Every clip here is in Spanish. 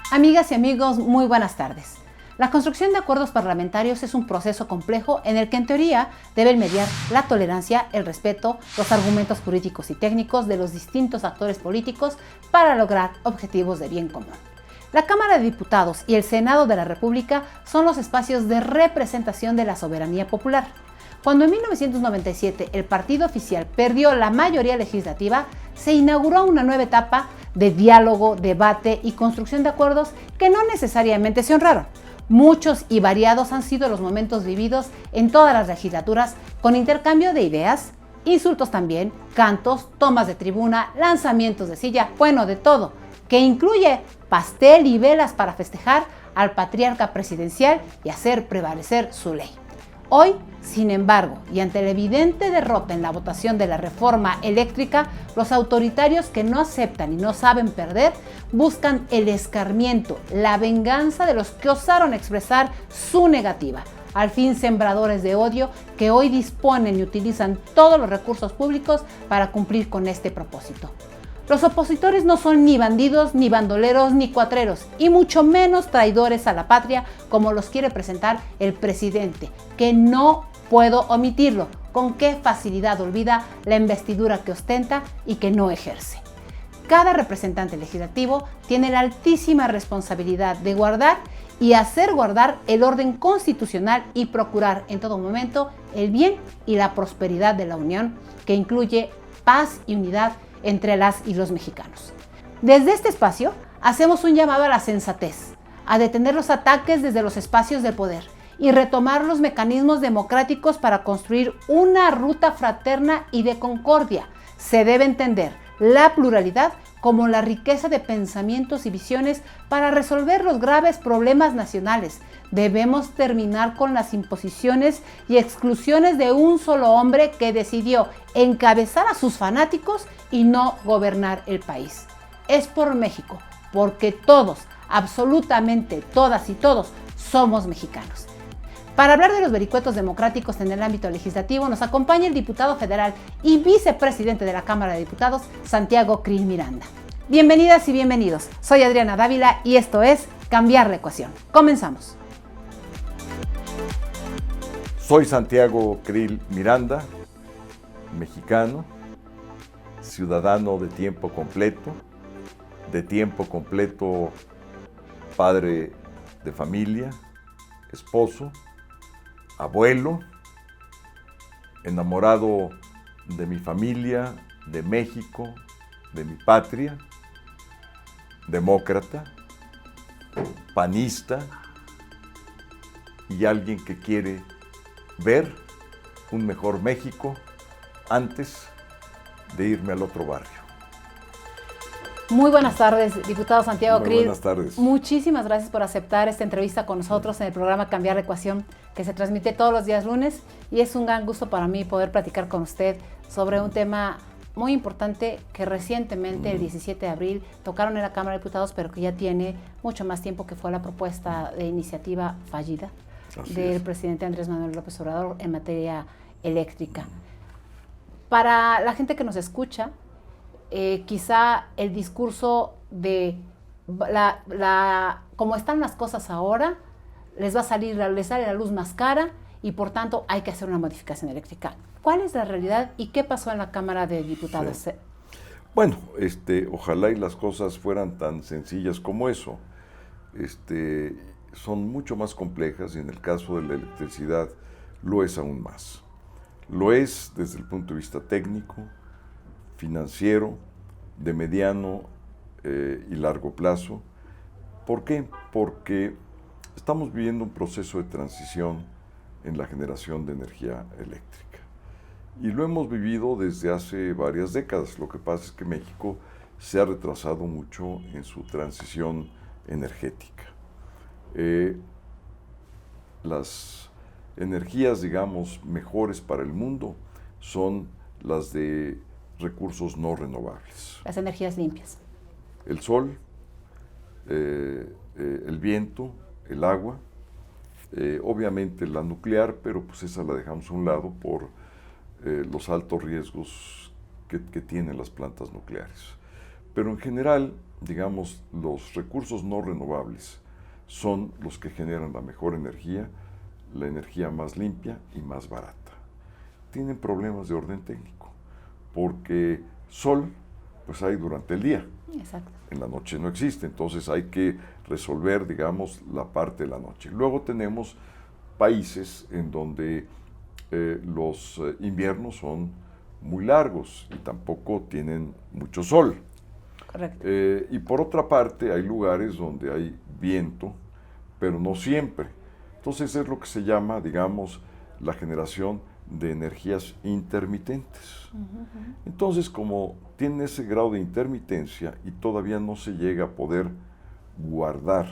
Amigas y amigos, muy buenas tardes. La construcción de acuerdos parlamentarios es un proceso complejo en el que en teoría deben mediar la tolerancia, el respeto, los argumentos jurídicos y técnicos de los distintos actores políticos para lograr objetivos de bien común. La Cámara de Diputados y el Senado de la República son los espacios de representación de la soberanía popular. Cuando en 1997 el partido oficial perdió la mayoría legislativa, se inauguró una nueva etapa de diálogo, debate y construcción de acuerdos que no necesariamente se honraron. Muchos y variados han sido los momentos vividos en todas las legislaturas, con intercambio de ideas, insultos también, cantos, tomas de tribuna, lanzamientos de silla, bueno, de todo, que incluye pastel y velas para festejar al patriarca presidencial y hacer prevalecer su ley. Hoy, sin embargo, y ante la evidente derrota en la votación de la reforma eléctrica, los autoritarios que no aceptan y no saben perder buscan el escarmiento, la venganza de los que osaron expresar su negativa. Al fin, sembradores de odio que hoy disponen y utilizan todos los recursos públicos para cumplir con este propósito. Los opositores no son ni bandidos, ni bandoleros, ni cuatreros, y mucho menos traidores a la patria, como los quiere presentar el presidente, que no puedo omitirlo, con qué facilidad olvida la investidura que ostenta y que no ejerce. Cada representante legislativo tiene la altísima responsabilidad de guardar y hacer guardar el orden constitucional y procurar en todo momento el bien y la prosperidad de la Unión, que incluye paz y unidad entre las y los mexicanos. Desde este espacio, hacemos un llamado a la sensatez, a detener los ataques desde los espacios de poder y retomar los mecanismos democráticos para construir una ruta fraterna y de concordia. Se debe entender la pluralidad como la riqueza de pensamientos y visiones para resolver los graves problemas nacionales. Debemos terminar con las imposiciones y exclusiones de un solo hombre que decidió encabezar a sus fanáticos y no gobernar el país. Es por México, porque todos, absolutamente todas y todos, somos mexicanos. Para hablar de los vericuetos democráticos en el ámbito legislativo, nos acompaña el diputado federal y vicepresidente de la Cámara de Diputados, Santiago Krill Miranda. Bienvenidas y bienvenidos. Soy Adriana Dávila y esto es Cambiar la Ecuación. Comenzamos. Soy Santiago Krill Miranda, mexicano, ciudadano de tiempo completo, padre de familia, esposo, abuelo, enamorado de mi familia, de México, de mi patria, demócrata, panista y alguien que quiere ver un mejor México antes de irme al otro barrio. Muy buenas tardes, diputado Santiago Krill. Buenas tardes. Muchísimas gracias por aceptar esta entrevista con nosotros en el programa Cambiar la Ecuación, que se transmite todos los días lunes, y es un gran gusto para mí poder platicar con usted sobre un tema muy importante que recientemente, el 17 de abril, tocaron en la Cámara de Diputados, pero que ya tiene mucho más tiempo, que fue la propuesta de iniciativa fallida del presidente Andrés Manuel López Obrador en materia eléctrica. Para la gente que nos escucha, quizá el discurso de cómo están las cosas ahora, les sale la luz más cara y por tanto hay que hacer una modificación eléctrica. ¿Cuál es la realidad y qué pasó en la Cámara de Diputados? Sí. Bueno, ojalá y las cosas fueran tan sencillas como eso. Son mucho más complejas y en el caso de la electricidad lo es aún más. Lo es desde el punto de vista técnico, financiero, de mediano y largo plazo. ¿Por qué? Porque estamos viviendo un proceso de transición en la generación de energía eléctrica. Y lo hemos vivido desde hace varias décadas. Lo que pasa es que México se ha retrasado mucho en su transición energética. Las energías, digamos, mejores para el mundo son las de recursos no renovables. Las energías limpias. El sol, el viento, el agua, obviamente la nuclear, pero pues esa la dejamos a un lado por los altos riesgos que tienen las plantas nucleares. Pero en general, digamos, los recursos no renovables son los que generan la mejor energía, la energía más limpia y más barata. Tienen problemas de orden técnico, porque sol, pues hay durante el día. Exacto. En la noche no existe, entonces hay que resolver, digamos, la parte de la noche. Luego tenemos países en donde los inviernos son muy largos y tampoco tienen mucho sol. Correcto. Y por otra parte, hay lugares donde hay viento, pero no siempre. Entonces es lo que se llama, digamos, la generación de energías intermitentes. Entonces, como tiene ese grado de intermitencia y todavía no se llega a poder guardar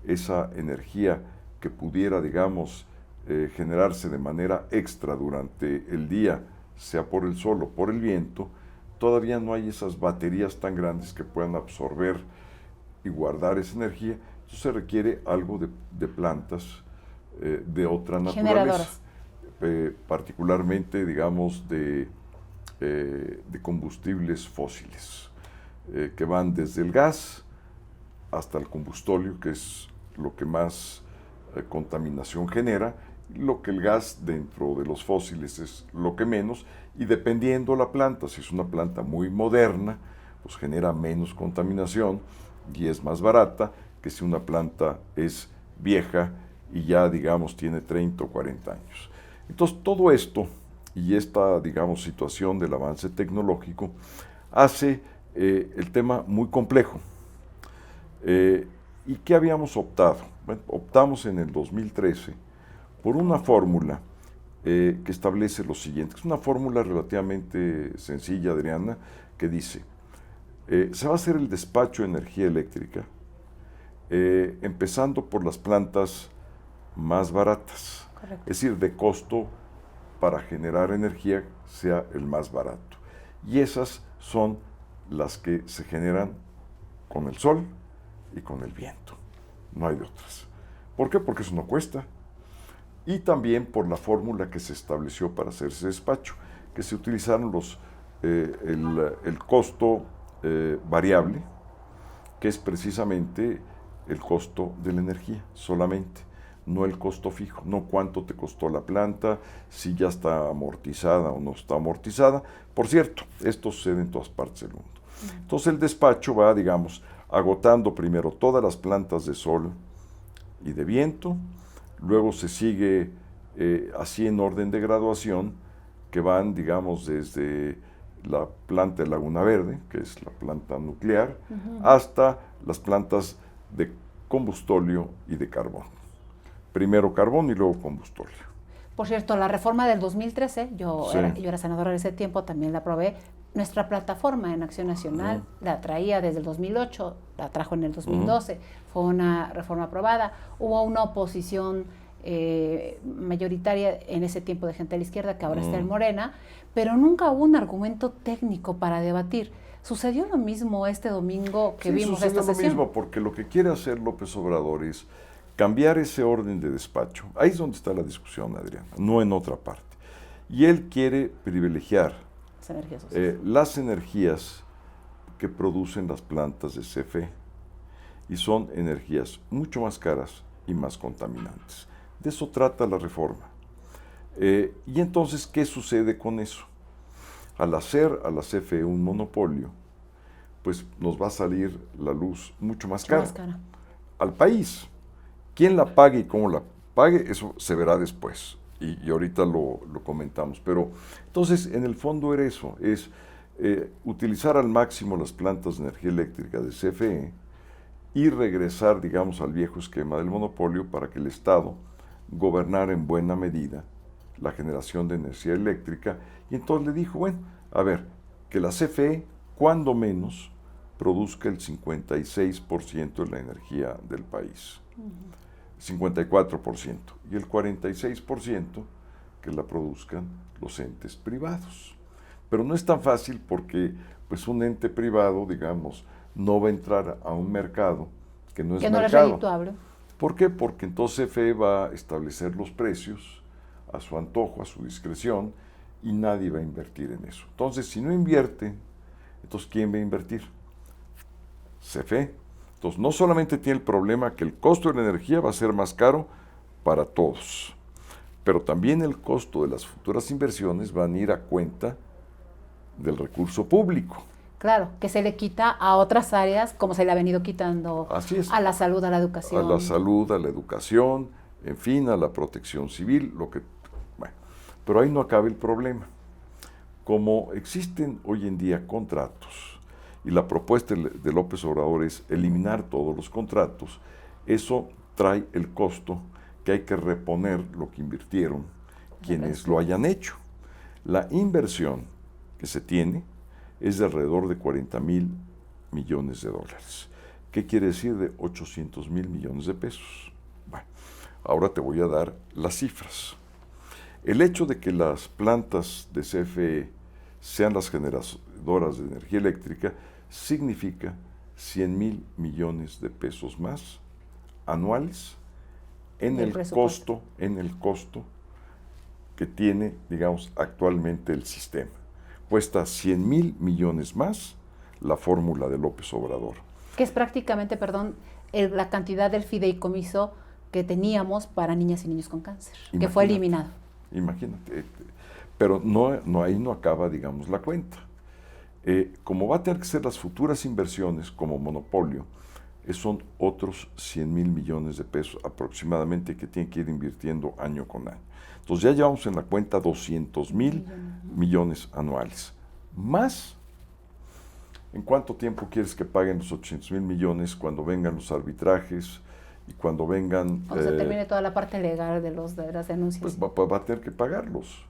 esa energía que pudiera, digamos, generarse de manera extra durante el día, sea por el sol o por el viento, todavía no hay esas baterías tan grandes que puedan absorber y guardar esa energía. Entonces se requiere algo de plantas de otra naturaleza, particularmente, digamos, de combustibles fósiles, que van desde el gas hasta el combustóleo, que es lo que más contaminación genera, lo que el gas dentro de los fósiles es lo que menos, y dependiendo la planta, si es una planta muy moderna, pues genera menos contaminación y es más barata que si una planta es vieja y ya, digamos, tiene 30 o 40 años. Entonces, todo esto y esta, digamos, situación del avance tecnológico hace el tema muy complejo. ¿Y qué habíamos optado? Bueno, optamos en el 2013 por una fórmula que establece lo siguiente. Es una fórmula relativamente sencilla, Adriana, que dice, se va a hacer el despacho de energía eléctrica, empezando por las plantas más baratas. Correcto. Es decir, de costo para generar energía sea el más barato. Y esas son las que se generan con el sol y con el viento. No hay de otras. ¿Por qué? Porque eso no cuesta. Y también por la fórmula que se estableció para hacer ese despacho, que se utilizaron el costo variable, que es precisamente el costo de la energía solamente, no el costo fijo, no cuánto te costó la planta, si ya está amortizada o no está amortizada. Por cierto, esto sucede en todas partes del mundo. Entonces el despacho va, digamos, agotando primero todas las plantas de sol y de viento, luego se sigue así en orden de graduación, que van, digamos, desde la planta de Laguna Verde, que es la planta nuclear, hasta las plantas de combustóleo y de carbón. Primero carbón y luego combustóleo. Por cierto, la reforma del 2013, yo Sí. era senadora en ese tiempo, también la aprobé. Nuestra plataforma en Acción Nacional la traía desde el 2008, la trajo en el 2012, fue una reforma aprobada. Hubo una oposición mayoritaria en ese tiempo de gente de la izquierda, que ahora está en Morena, pero nunca hubo un argumento técnico para debatir. ¿Sucedió lo mismo este domingo que vimos esta sesión? Sucedió lo mismo, porque lo que quiere hacer López Obrador es cambiar ese orden de despacho. Ahí es donde está la discusión, Adriana, no en otra parte. Y él quiere privilegiar las energías que producen las plantas de CFE, y son energías mucho más caras y más contaminantes. De eso trata la reforma. Y entonces, ¿qué sucede con eso? Al hacer a la CFE un monopolio, pues nos va a salir la luz mucho más cara al país. ¿Quién la pague y cómo la pague? Eso se verá después. Y ahorita lo comentamos. Pero entonces, en el fondo era eso, es utilizar al máximo las plantas de energía eléctrica de CFE y regresar, digamos, al viejo esquema del monopolio para que el Estado gobernara en buena medida la generación de energía eléctrica. Y entonces le dijo, bueno, a ver, que la CFE, cuando menos, produzca el 56% de la energía del país. 54%, y el 46% que la produzcan los entes privados. Pero no es tan fácil porque pues un ente privado, digamos, no va a entrar a un mercado que no es mercado. No es redituable. ¿Por qué? Porque entonces CFE va a establecer los precios a su antojo, a su discreción, y nadie va a invertir en eso. Entonces, si no invierte, entonces ¿quién va a invertir? CFE. Entonces, no solamente tiene el problema que el costo de la energía va a ser más caro para todos, pero también el costo de las futuras inversiones van a ir a cuenta del recurso público. Claro, que se le quita a otras áreas, como se le ha venido quitando Así es. a la salud, a la educación. A la salud, a la educación, en fin, a la protección civil, bueno, pero ahí no acaba el problema. Como existen hoy en día contratos, y la propuesta de López Obrador es eliminar todos los contratos, eso trae el costo que hay que reponer lo que invirtieron quienes lo hayan hecho. La inversión que se tiene es de alrededor de 40,000 millones de dólares. ¿Qué quiere decir de 800,000 millones de pesos? Bueno, ahora te voy a dar las cifras. El hecho de que las plantas de CFE sean las generadoras de energía eléctrica significa 100,000 millones de pesos más anuales en el costo que tiene, digamos, actualmente el sistema. Cuesta 100,000 millones más la fórmula de López Obrador. Que es prácticamente, perdón, la cantidad del fideicomiso que teníamos para niñas y niños con cáncer, que fue eliminado. Imagínate, pero ahí no acaba, digamos, la cuenta. Como va a tener que ser las futuras inversiones como monopolio, son otros 100,000 millones de pesos aproximadamente que tienen que ir invirtiendo año con año. Entonces ya llevamos en la cuenta 200,000 millones anuales. Más, ¿en cuánto tiempo quieres que paguen los 800,000 millones cuando vengan los arbitrajes y cuando vengan... O se termine toda la parte legal de las denuncias. Pues va a tener que pagarlos.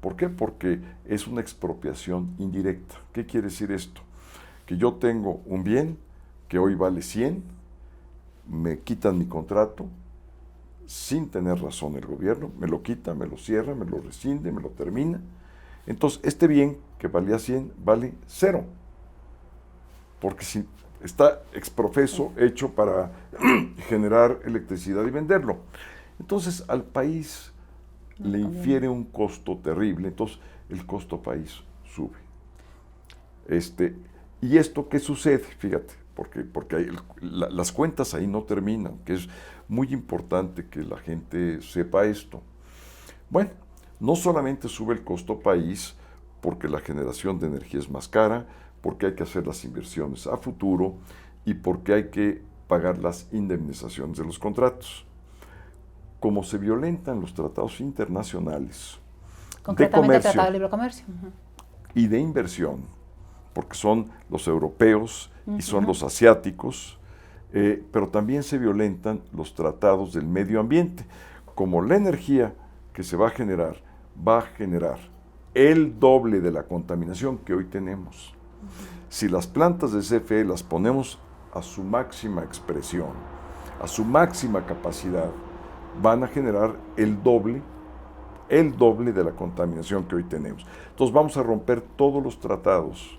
¿Por qué? Porque es una expropiación indirecta. ¿Qué quiere decir esto? Que yo tengo un bien que hoy vale 100, me quitan mi contrato, sin tener razón el gobierno, me lo quita, me lo cierra, me lo rescinde, me lo termina. Entonces, este bien que valía 100 vale 0, porque si está exprofeso hecho para generar electricidad y venderlo. Entonces, al país le infiere un costo terrible, entonces el costo país sube. ¿Y esto qué sucede? Fíjate, porque las cuentas ahí no terminan, que es muy importante que la gente sepa esto. Bueno, no solamente sube el costo país porque la generación de energía es más cara, porque hay que hacer las inversiones a futuro y porque hay que pagar las indemnizaciones de los contratos. Como se violentan los tratados internacionales concretamente el Tratado de Libre Comercio y de inversión, porque son los europeos y son los asiáticos, pero también se violentan los tratados del medio ambiente. Como la energía que se va a generar el doble de la contaminación que hoy tenemos. Si las plantas de CFE las ponemos a su máxima expresión, a su máxima capacidad, van a generar el doble de la contaminación que hoy tenemos. Entonces vamos a romper todos los tratados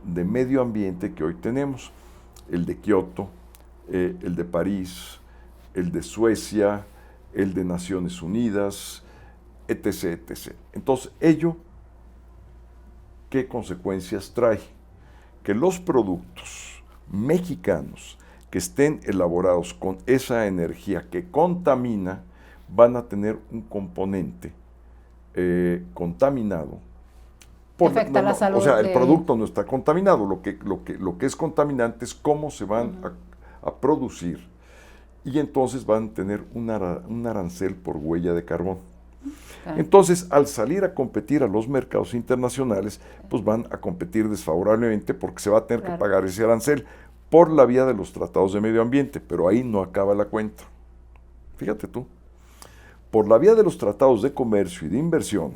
de medio ambiente que hoy tenemos, el de Kioto, el de París, el de Suecia, el de Naciones Unidas, etc., etc. Entonces, ello, ¿qué consecuencias trae? Que los productos mexicanos que estén elaborados con esa energía que contamina, van a tener un componente contaminado. Afecta la salud. O sea, el producto no está contaminado, lo que es contaminante es cómo se van a producir. Y entonces van a tener un arancel por huella de carbón. Entonces, al salir a competir a los mercados internacionales, pues van a competir desfavorablemente porque se va a tener que pagar ese arancel por la vía de los tratados de medio ambiente, pero ahí no acaba la cuenta. Fíjate tú, por la vía de los tratados de comercio y de inversión,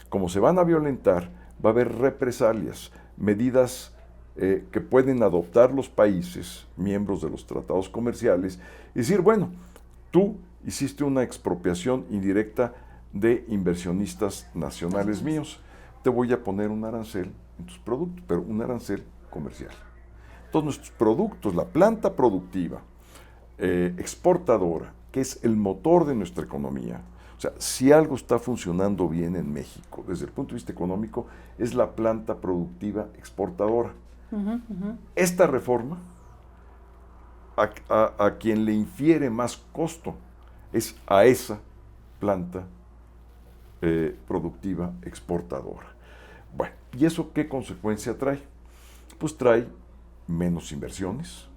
como se van a violentar, va a haber represalias, medidas que pueden adoptar los países, miembros de los tratados comerciales, y decir, bueno, tú hiciste una expropiación indirecta de inversionistas nacionales míos, te voy a poner un arancel en tus productos, pero un arancel comercial. Todos nuestros productos, la planta productiva, exportadora, que es el motor de nuestra economía. O sea, si algo está funcionando bien en México, desde el punto de vista económico, es la planta productiva exportadora. Esta reforma a quien le infiere más costo es a esa planta productiva exportadora. Bueno, ¿y eso qué consecuencia trae? Pues trae menos inversiones.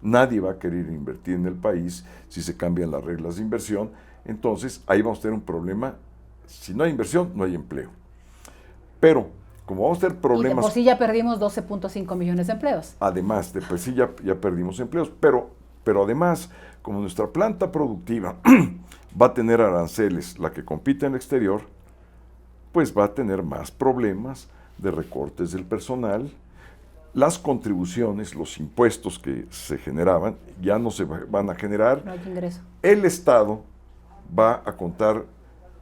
Nadie va a querer invertir en el país si se cambian las reglas de inversión. Entonces, ahí vamos a tener un problema. Si no hay inversión, no hay empleo. Pero, como vamos a tener problemas... Y de por sí ya perdimos 12.5 millones de empleos. Además, de por sí ya perdimos empleos. Pero además, como nuestra planta productiva va a tener aranceles, la que compite en el exterior, pues va a tener más problemas de recortes del personal. Las contribuciones, los impuestos que se generaban, ya no se van a generar. No hay ingreso. El Estado va a contar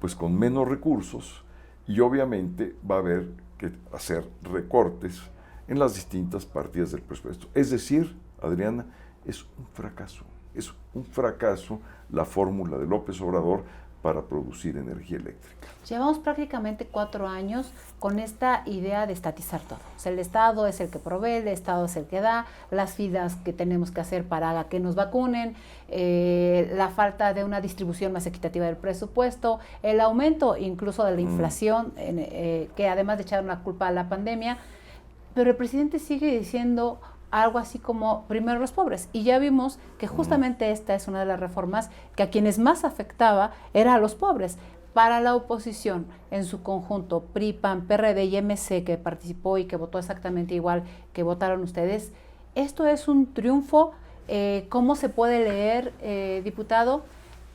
pues con menos recursos y obviamente va a haber que hacer recortes en las distintas partidas del presupuesto. Es decir, Adriana, es un fracaso la fórmula de López Obrador para producir energía eléctrica. Llevamos prácticamente 4 años con esta idea de estatizar todo. O sea, el Estado es el que provee, el Estado es el que da, las filas que tenemos que hacer para que nos vacunen, la falta de una distribución más equitativa del presupuesto, el aumento incluso de la inflación, que además de echar una culpa a la pandemia, pero el presidente sigue diciendo algo así como primero los pobres, y ya vimos que justamente esta es una de las reformas que a quienes más afectaba era a los pobres. Para la oposición en su conjunto, PRI, PAN, PRD y MC, que participó y que votó exactamente igual que votaron ustedes, esto es un triunfo. ¿Cómo se puede leer, diputado?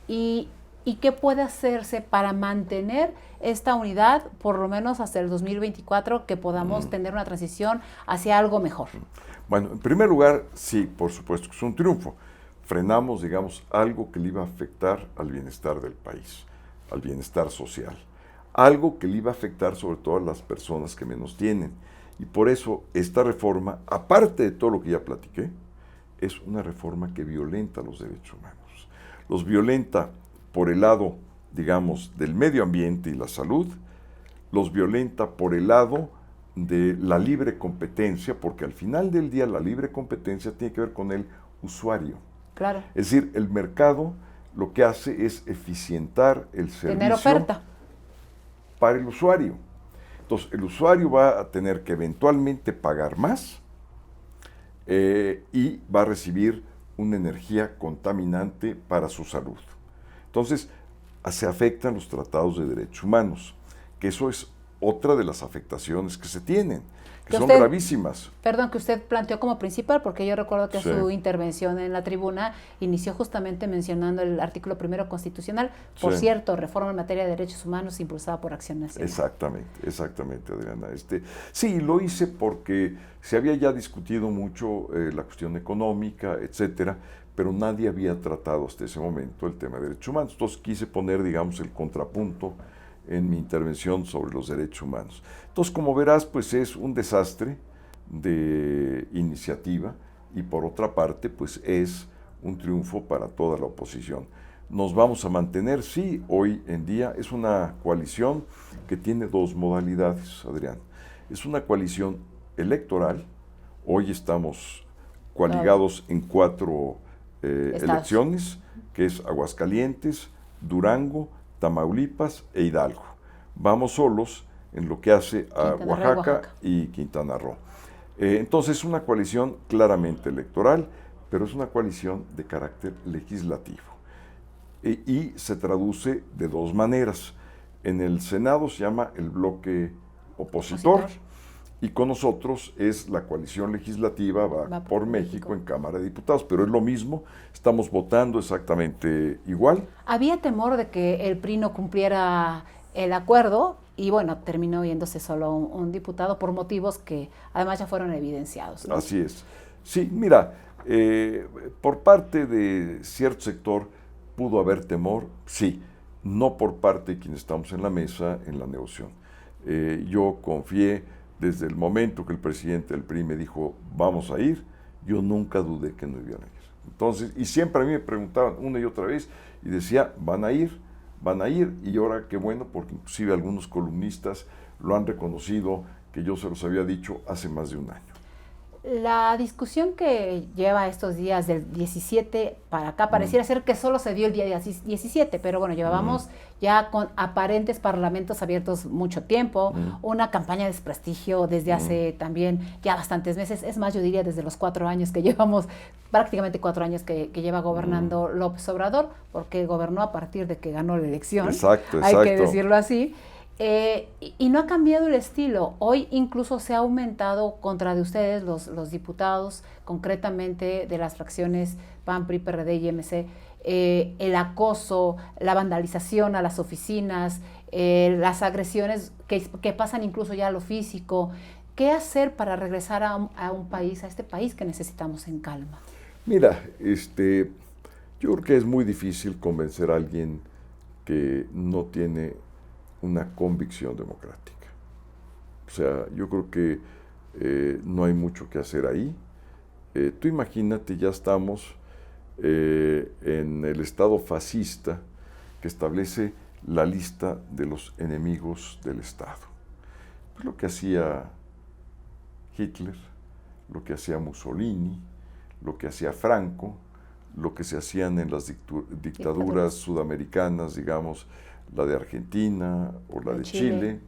¿Y qué puede hacerse para mantener esta unidad, por lo menos hasta el 2024, que podamos tener una transición hacia algo mejor? Bueno, en primer lugar, sí, por supuesto que es un triunfo. Frenamos, digamos, algo que le iba a afectar al bienestar del país, al bienestar social. Algo que le iba a afectar sobre todo a las personas que menos tienen. Y por eso esta reforma, aparte de todo lo que ya platiqué, es una reforma que violenta los derechos humanos. Los violenta por el lado, digamos, del medio ambiente y la salud, los violenta por el lado de la libre competencia, porque al final del día la libre competencia tiene que ver con el usuario. Claro. Es decir, el mercado lo que hace es eficientar el servicio. Tener oferta para el usuario. Entonces, el usuario va a tener que eventualmente pagar más y va a recibir una energía contaminante para su salud. Entonces, se afectan los tratados de derechos humanos, que eso es otra de las afectaciones que se tienen, que son gravísimas. Perdón, que usted planteó como principal, porque yo recuerdo que su intervención en la tribuna inició justamente mencionando el artículo 1 constitucional, por cierto, reforma en materia de derechos humanos impulsada por Acción Nacional. Exactamente, Adriana. Sí, lo hice porque se había ya discutido mucho la cuestión económica, etcétera, pero nadie había tratado hasta ese momento el tema de derechos humanos. Entonces quise poner, digamos, el contrapunto en mi intervención sobre los derechos humanos. Entonces, como verás, pues es un desastre de iniciativa y por otra parte, pues es un triunfo para toda la oposición. Nos vamos a mantener, sí, hoy en día es una coalición que tiene 2 modalidades, Adrián. Es una coalición electoral, hoy estamos coaligados en 4 elecciones, que es Aguascalientes, Durango, Tamaulipas e Hidalgo. Vamos solos en lo que hace a Oaxaca y Quintana Roo. Entonces es una coalición claramente electoral, pero es una coalición de carácter legislativo. Y se traduce de 2 maneras. En el Senado se llama el bloque opositor. Y con nosotros es la coalición legislativa, va por México en Cámara de Diputados, pero es lo mismo, estamos votando exactamente igual. Había temor de que el PRI no cumpliera el acuerdo y bueno, terminó viéndose solo un diputado por motivos que además ya fueron evidenciados, ¿no? Así es. Sí, mira, por parte de cierto sector pudo haber temor, sí, no por parte de quienes estamos en la mesa en la negociación. Yo confié desde el momento que el presidente del PRI me dijo, vamos a ir, yo nunca dudé que no iban a ir. Entonces, y siempre a mí me preguntaban una y otra vez, y decía, van a ir, y ahora qué bueno, porque inclusive algunos columnistas lo han reconocido, que yo se los había dicho hace más de un año. La discusión que lleva estos días del 17 para acá pareciera ser que solo se dio el día 17, pero bueno, llevábamos ya con aparentes parlamentos abiertos mucho tiempo, una campaña de desprestigio desde hace también ya bastantes meses, es más, yo diría desde los 4 años que llevamos, prácticamente 4 años que lleva gobernando López Obrador, porque gobernó a partir de que ganó la elección, exacto. Hay que decirlo así. Y no ha cambiado el estilo. Hoy incluso se ha aumentado contra de ustedes, los diputados, concretamente de las fracciones PAN, PRI, PRD y MC, el acoso, la vandalización a las oficinas, las agresiones que pasan incluso ya a lo físico. ¿Qué hacer para regresar a un país, a este país que necesitamos en calma? Mira, yo creo que es muy difícil convencer a alguien que no tiene una convicción democrática. O sea, yo creo que no hay mucho que hacer ahí. Tú imagínate, ya estamos en el Estado fascista que establece la lista de los enemigos del Estado. Pues lo que hacía Hitler, lo que hacía Mussolini, lo que hacía Franco, lo que se hacían en las dictaduras sudamericanas, digamos, la de Argentina o la de Chile.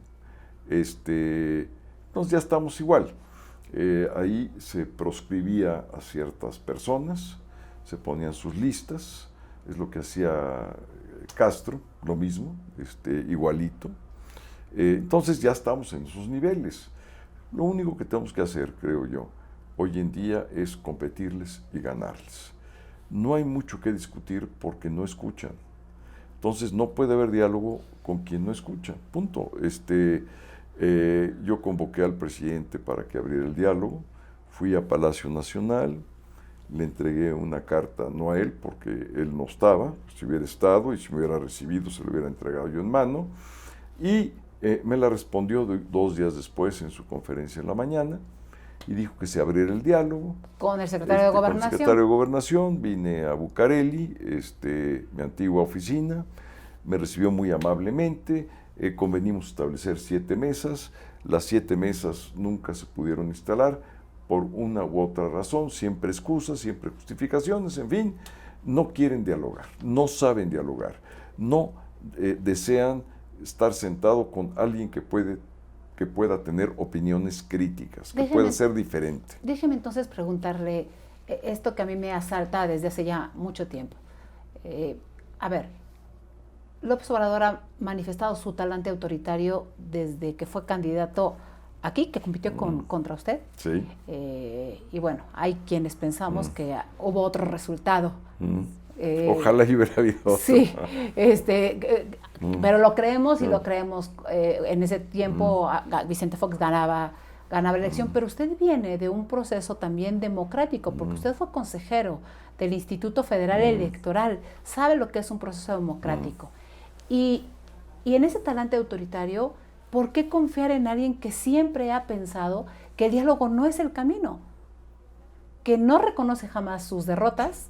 Entonces ya estamos igual. Ahí se proscribía a ciertas personas, se ponían sus listas, es lo que hacía Castro, lo mismo, igualito. Entonces ya estamos en esos niveles. Lo único que tenemos que hacer, creo yo, hoy en día es competirles y ganarles. No hay mucho que discutir porque no escuchan. Entonces no puede haber diálogo con quien no escucha, punto. Yo convoqué al presidente para que abriera el diálogo, fui a Palacio Nacional, le entregué una carta, no a él, porque él no estaba, si hubiera estado y si me hubiera recibido se lo hubiera entregado yo en mano, y me la respondió 2 días después en su conferencia en la mañana, y dijo que se abriera el diálogo. Con el secretario de Gobernación. Con el secretario de Gobernación, vine a Bucareli, mi antigua oficina, me recibió muy amablemente, convenimos establecer 7 mesas, las 7 mesas nunca se pudieron instalar por una u otra razón, siempre excusas, siempre justificaciones, en fin, no quieren dialogar, no saben dialogar, no desean estar sentado con alguien que pueda tener opiniones críticas, que pueda ser diferente. Déjeme entonces preguntarle esto que a mí me asalta desde hace ya mucho tiempo. A ver, López Obrador ha manifestado su talante autoritario desde que fue candidato aquí, que compitió contra usted. Sí. Y bueno, hay quienes pensamos que hubo otro resultado. Ojalá hubiera habido otro. Sí, pero lo creemos y lo creemos. En ese tiempo Vicente Fox ganaba la elección, pero usted viene de un proceso también democrático, porque usted fue consejero del Instituto Federal Electoral, sabe lo que es un proceso democrático. Y en ese talante autoritario, ¿por qué confiar en alguien que siempre ha pensado que el diálogo no es el camino? Que no reconoce jamás sus derrotas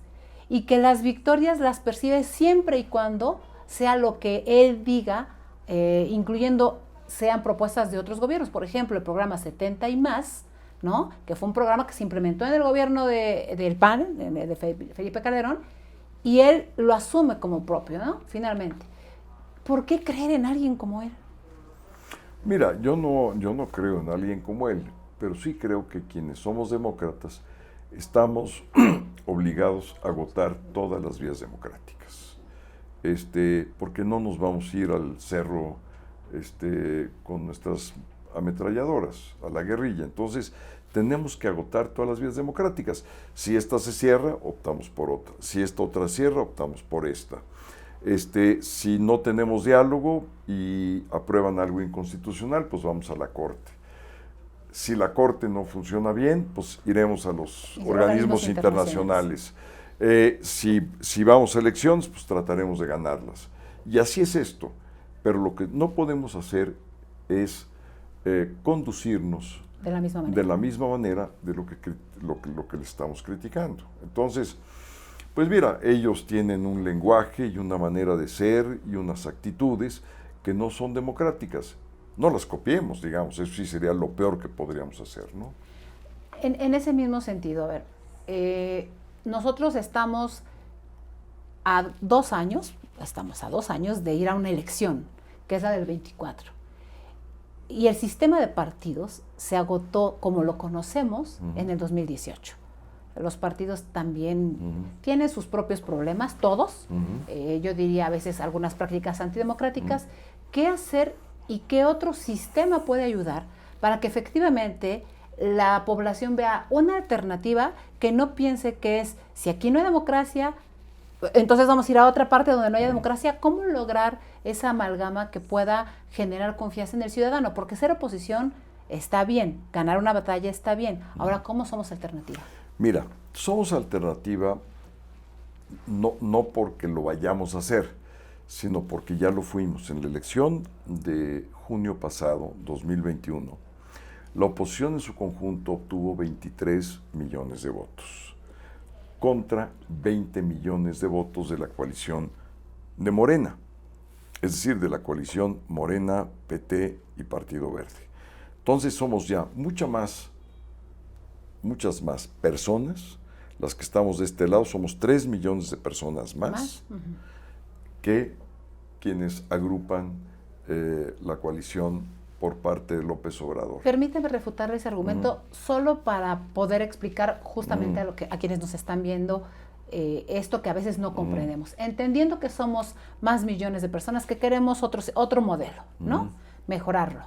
y que las victorias las percibe siempre y cuando sea lo que él diga, incluyendo sean propuestas de otros gobiernos. Por ejemplo, el programa 70 y más, ¿no? Que fue un programa que se implementó en el gobierno del PAN, de Felipe Calderón, y él lo asume como propio, ¿no? Finalmente. ¿Por qué creer en alguien como él? Mira, yo no creo en alguien como él, pero sí creo que quienes somos demócratas estamos obligados a agotar todas las vías democráticas. Porque no nos vamos a ir al cerro con nuestras ametralladoras, a la guerrilla. Entonces, tenemos que agotar todas las vías democráticas. Si esta se cierra, optamos por otra. Si esta otra cierra, optamos por esta. Si no tenemos diálogo y aprueban algo inconstitucional, pues vamos a la Corte. Si la Corte no funciona bien, pues iremos a los organismos internacionales. Si vamos a elecciones, pues trataremos de ganarlas. Y así es esto. Pero lo que no podemos hacer es conducirnos de la misma manera de lo que le estamos criticando. Entonces, pues mira, ellos tienen un lenguaje y una manera de ser y unas actitudes que no son democráticas. No las copiemos, digamos, eso sí sería lo peor que podríamos hacer, ¿no? En ese mismo sentido, a ver, nosotros estamos a 2 años de ir a una elección, que es la del 24. Y el sistema de partidos se agotó como lo conocemos en el 2018. Los partidos también tienen sus propios problemas, todos. Yo diría a veces algunas prácticas antidemocráticas. ¿Qué hacer y qué otro sistema puede ayudar para que efectivamente la población vea una alternativa que no piense que es, si aquí no hay democracia, entonces vamos a ir a otra parte donde no haya democracia? ¿Cómo lograr esa amalgama que pueda generar confianza en el ciudadano? Porque ser oposición está bien, ganar una batalla está bien. Ahora, ¿cómo somos alternativa? Mira, somos alternativa no porque lo vayamos a hacer, sino porque ya lo fuimos. En la elección de junio pasado, 2021, la oposición en su conjunto obtuvo 23 millones de votos, contra 20 millones de votos de la coalición de Morena, es decir, de la coalición Morena, PT y Partido Verde. Entonces somos ya muchas más personas las que estamos de este lado, somos 3 millones de personas más que quienes agrupan la coalición por parte de López Obrador. Permíteme refutar ese argumento solo para poder explicar justamente a quienes nos están viendo esto que a veces no comprendemos. Entendiendo que somos más millones de personas que queremos otro modelo, ¿no? Mejorarlo.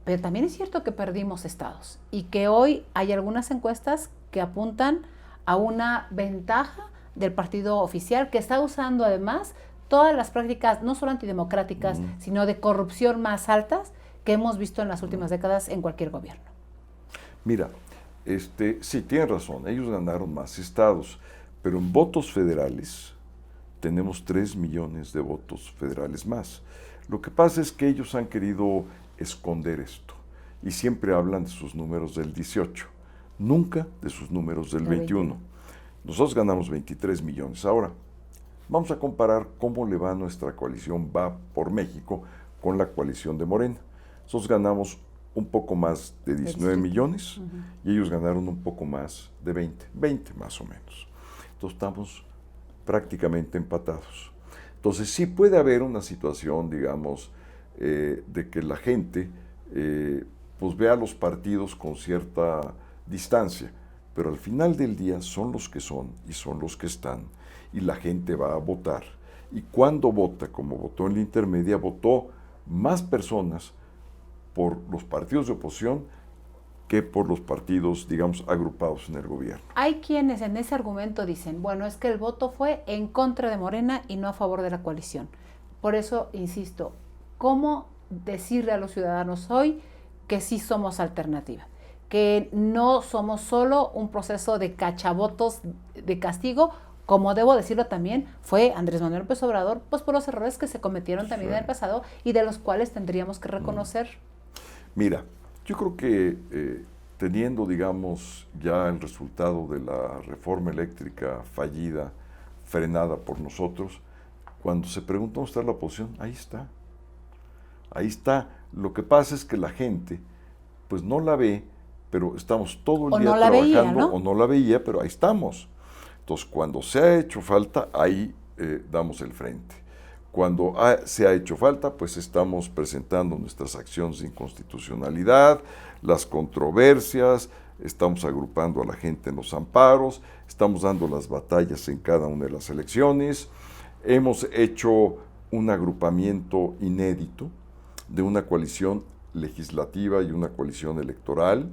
Pero también es cierto que perdimos estados y que hoy hay algunas encuestas que apuntan a una ventaja del partido oficial, que está usando además todas las prácticas, no solo antidemocráticas, sino de corrupción más altas que hemos visto en las últimas décadas en cualquier gobierno. Mira, sí, tienen razón, ellos ganaron más estados, pero en votos federales tenemos 3 millones de votos federales más. Lo que pasa es que ellos han querido esconder esto y siempre hablan de sus números del 18, nunca de sus números del 21. Nosotros ganamos 23 millones. Ahora, vamos a comparar cómo le va a nuestra coalición Va por México con la coalición de Morena. Nosotros ganamos un poco más de 19 millones y ellos ganaron un poco más de 20 más o menos. Entonces estamos prácticamente empatados. Entonces sí puede haber una situación, digamos, de que la gente pues vea a los partidos con cierta distancia, pero al final del día son los que son y son los que están, y la gente va a votar. Y cuando vota, como votó en la intermedia, votó más personas por los partidos de oposición que por los partidos, digamos, agrupados en el gobierno. Hay quienes en ese argumento dicen, bueno, es que el voto fue en contra de Morena y no a favor de la coalición. Por eso, insisto, ¿cómo decirle a los ciudadanos hoy que sí somos alternativa? Que no somos solo un proceso de cachavotos de castigo, como debo decirlo también, fue Andrés Manuel López Obrador, pues por los errores que se cometieron también en el pasado y de los cuales tendríamos que reconocer. Mira, yo creo que teniendo, digamos, ya el resultado de la reforma eléctrica fallida, frenada por nosotros, cuando se pregunta dónde está la oposición, ahí está. Ahí está. Lo que pasa es que la gente, pues no la ve, pero estamos todo el día trabajando, veía, ¿no? O no la veía, pero ahí estamos. Entonces, cuando se ha hecho falta, ahí damos el frente. Cuando se ha hecho falta, pues estamos presentando nuestras acciones de inconstitucionalidad, las controversias, estamos agrupando a la gente en los amparos, estamos dando las batallas en cada una de las elecciones. Hemos hecho un agrupamiento inédito de una coalición legislativa y una coalición electoral.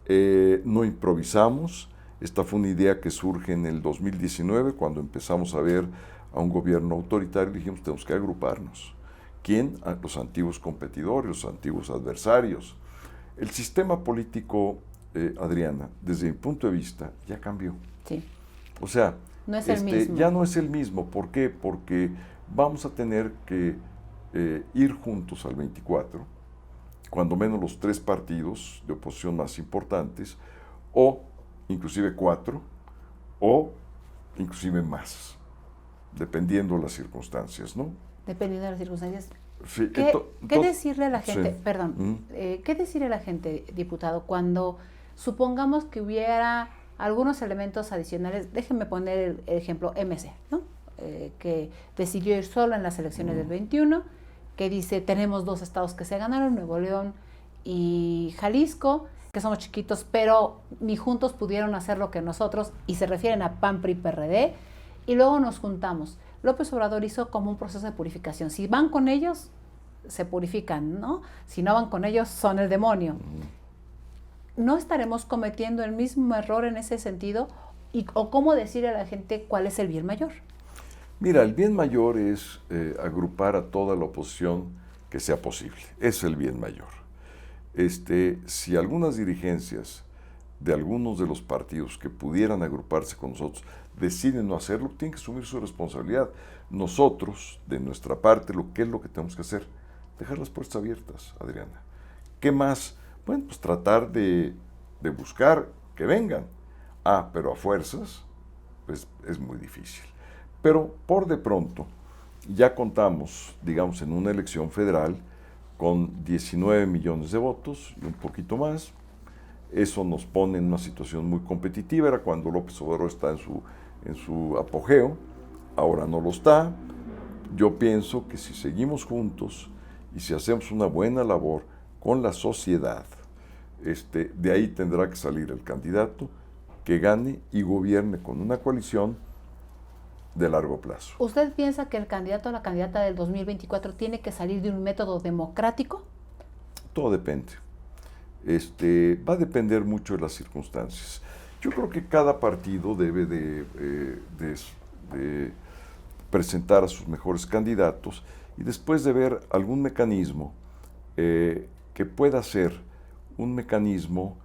No improvisamos. Esta fue una idea que surge en el 2019, cuando empezamos a ver a un gobierno autoritario, y dijimos, tenemos que agruparnos. ¿Quién? Los antiguos competidores, los antiguos adversarios. El sistema político, Adriana, desde mi punto de vista, ya cambió. Sí. O sea, no es el mismo. Ya no es el mismo. ¿Por qué? Porque vamos a tener que ir juntos al 24, cuando menos los 3 partidos de oposición más importantes, o inclusive 4, o inclusive más, dependiendo de las circunstancias, ¿no? Dependiendo de las circunstancias. Sí, ¿Qué decirle a la gente, sí. perdón, qué decirle a la gente, diputado, cuando supongamos que hubiera algunos elementos adicionales. Déjenme poner el ejemplo MC, ¿no? Que decidió ir solo en las elecciones del 21, que dice, tenemos 2 estados que se ganaron, Nuevo León y Jalisco, que somos chiquitos, pero ni juntos pudieron hacer lo que nosotros, y se refieren a PAN, PRI, PRD, y luego nos juntamos. López Obrador hizo como un proceso de purificación. Si van con ellos, se purifican, ¿no? Si no van con ellos, son el demonio. ¿No estaremos cometiendo el mismo error en ese sentido? ¿O cómo decirle a la gente cuál es el bien mayor? Mira, el bien mayor es agrupar a toda la oposición que sea posible. Es el bien mayor. Si algunas dirigencias de algunos de los partidos que pudieran agruparse con nosotros deciden no hacerlo, tienen que asumir su responsabilidad. Nosotros, de nuestra parte, ¿qué es lo que tenemos que hacer? Dejar las puertas abiertas, Adriana. ¿Qué más? Bueno, pues tratar de buscar que vengan. Pero a fuerzas, pues es muy difícil. Pero por de pronto, ya contamos, digamos, en una elección federal con 19 millones de votos y un poquito más. Eso nos pone en una situación muy competitiva. Era cuando López Obrador está en su apogeo, ahora no lo está. Yo pienso que si seguimos juntos y si hacemos una buena labor con la sociedad, de ahí tendrá que salir el candidato que gane y gobierne con una coalición de largo plazo. ¿Usted piensa que el candidato o la candidata del 2024 tiene que salir de un método democrático? Todo depende. Va a depender mucho de las circunstancias. Yo creo que cada partido debe de presentar a sus mejores candidatos y después de ver algún mecanismo que pueda ser un mecanismo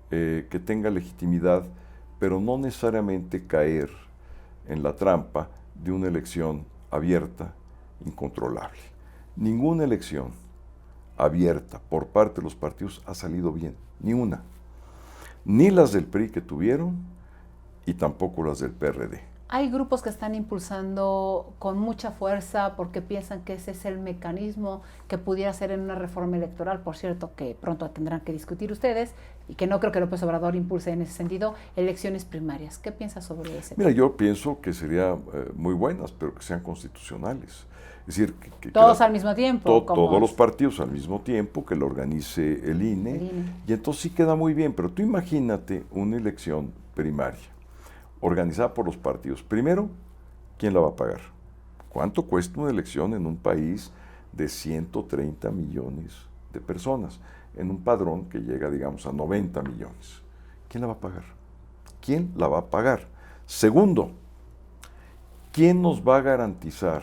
que tenga legitimidad, pero no necesariamente caer en la trampa de una elección abierta, incontrolable. Ninguna elección abierta por parte de los partidos ha salido bien, ni una. Ni las del PRI que tuvieron y tampoco las del PRD. Hay grupos que están impulsando con mucha fuerza porque piensan que ese es el mecanismo que pudiera ser en una reforma electoral, por cierto, que pronto tendrán que discutir ustedes, y que no creo que López Obrador impulse en ese sentido, elecciones primarias. ¿Qué piensas sobre ese tema? Mira, yo pienso que serían muy buenas, pero que sean constitucionales. Es decir, todos al mismo tiempo. Todos los partidos al mismo tiempo, que lo organice el INE, y entonces sí queda muy bien, pero tú imagínate una elección primaria organizada por los partidos. Primero, ¿quién la va a pagar? ¿Cuánto cuesta una elección en un país de 130 millones de personas? En un padrón que llega, digamos, a 90 millones. ¿Quién la va a pagar? ¿Quién la va a pagar? Segundo, ¿quién nos va a garantizar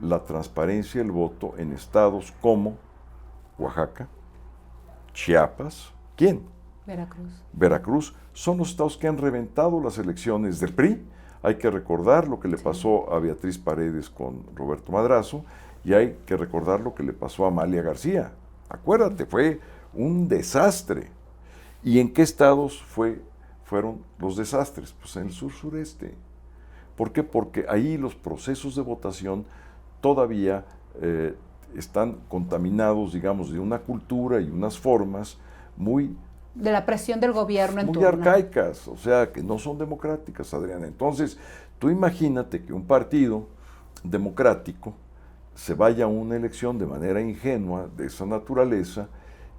la transparencia del voto en estados como Oaxaca, Chiapas? ¿Quién? Veracruz. Son los estados que han reventado las elecciones del PRI. Hay que recordar lo que le pasó a Beatriz Paredes con Roberto Madrazo y hay que recordar lo que le pasó a Amalia García. Acuérdate, fue un desastre. ¿Y en qué estados fueron los desastres? Pues en el sur-sureste. ¿Por qué? Porque ahí los procesos de votación todavía están contaminados, digamos, de una cultura y unas formas muy... de la presión del gobierno en turno. Muy arcaicas, o sea, que no son democráticas, Adriana. Entonces, tú imagínate que un partido democrático se vaya a una elección de manera ingenua, de esa naturaleza,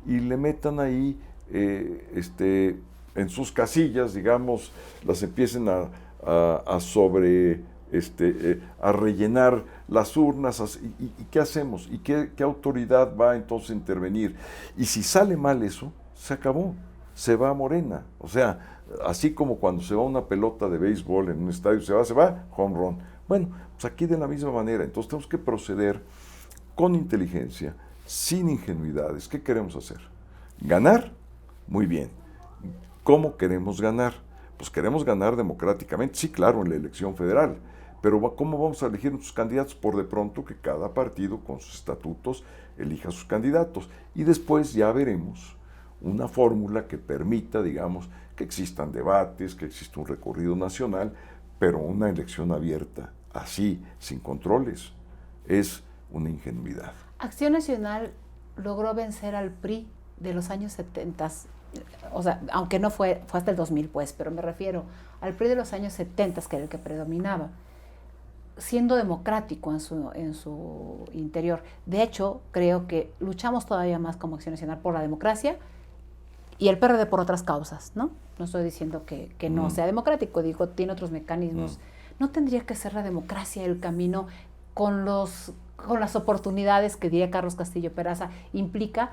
y le metan ahí, en sus casillas, digamos, las empiecen a rellenar las urnas, y ¿qué hacemos? ¿Y qué autoridad va entonces a intervenir? Y si sale mal eso, se acabó, se va a Morena. O sea, así como cuando se va una pelota de béisbol en un estadio, se va, home run. Bueno, pues aquí de la misma manera. Entonces tenemos que proceder con inteligencia, sin ingenuidades. ¿Qué queremos hacer? ¿Ganar? Muy bien. ¿Cómo queremos ganar? Pues queremos ganar democráticamente, sí, claro, en la elección federal. Pero ¿cómo vamos a elegir nuestros candidatos? Por de pronto que cada partido con sus estatutos elija sus candidatos. Y después ya veremos una fórmula que permita, digamos, que existan debates, que exista un recorrido nacional, pero una elección abierta, así, sin controles, es una ingenuidad. Acción Nacional logró vencer al PRI de los años 70, o sea, aunque no fue hasta el 2000, pues, pero me refiero al PRI de los años 70, que era el que predominaba, siendo democrático en su interior. De hecho, creo que luchamos todavía más como Acción Nacional por la democracia y el PRD por otras causas, ¿no? No estoy diciendo que no sea democrático, digo, tiene otros mecanismos. ¿No tendría que ser la democracia el camino con las oportunidades que, diría Carlos Castillo Peraza, implica,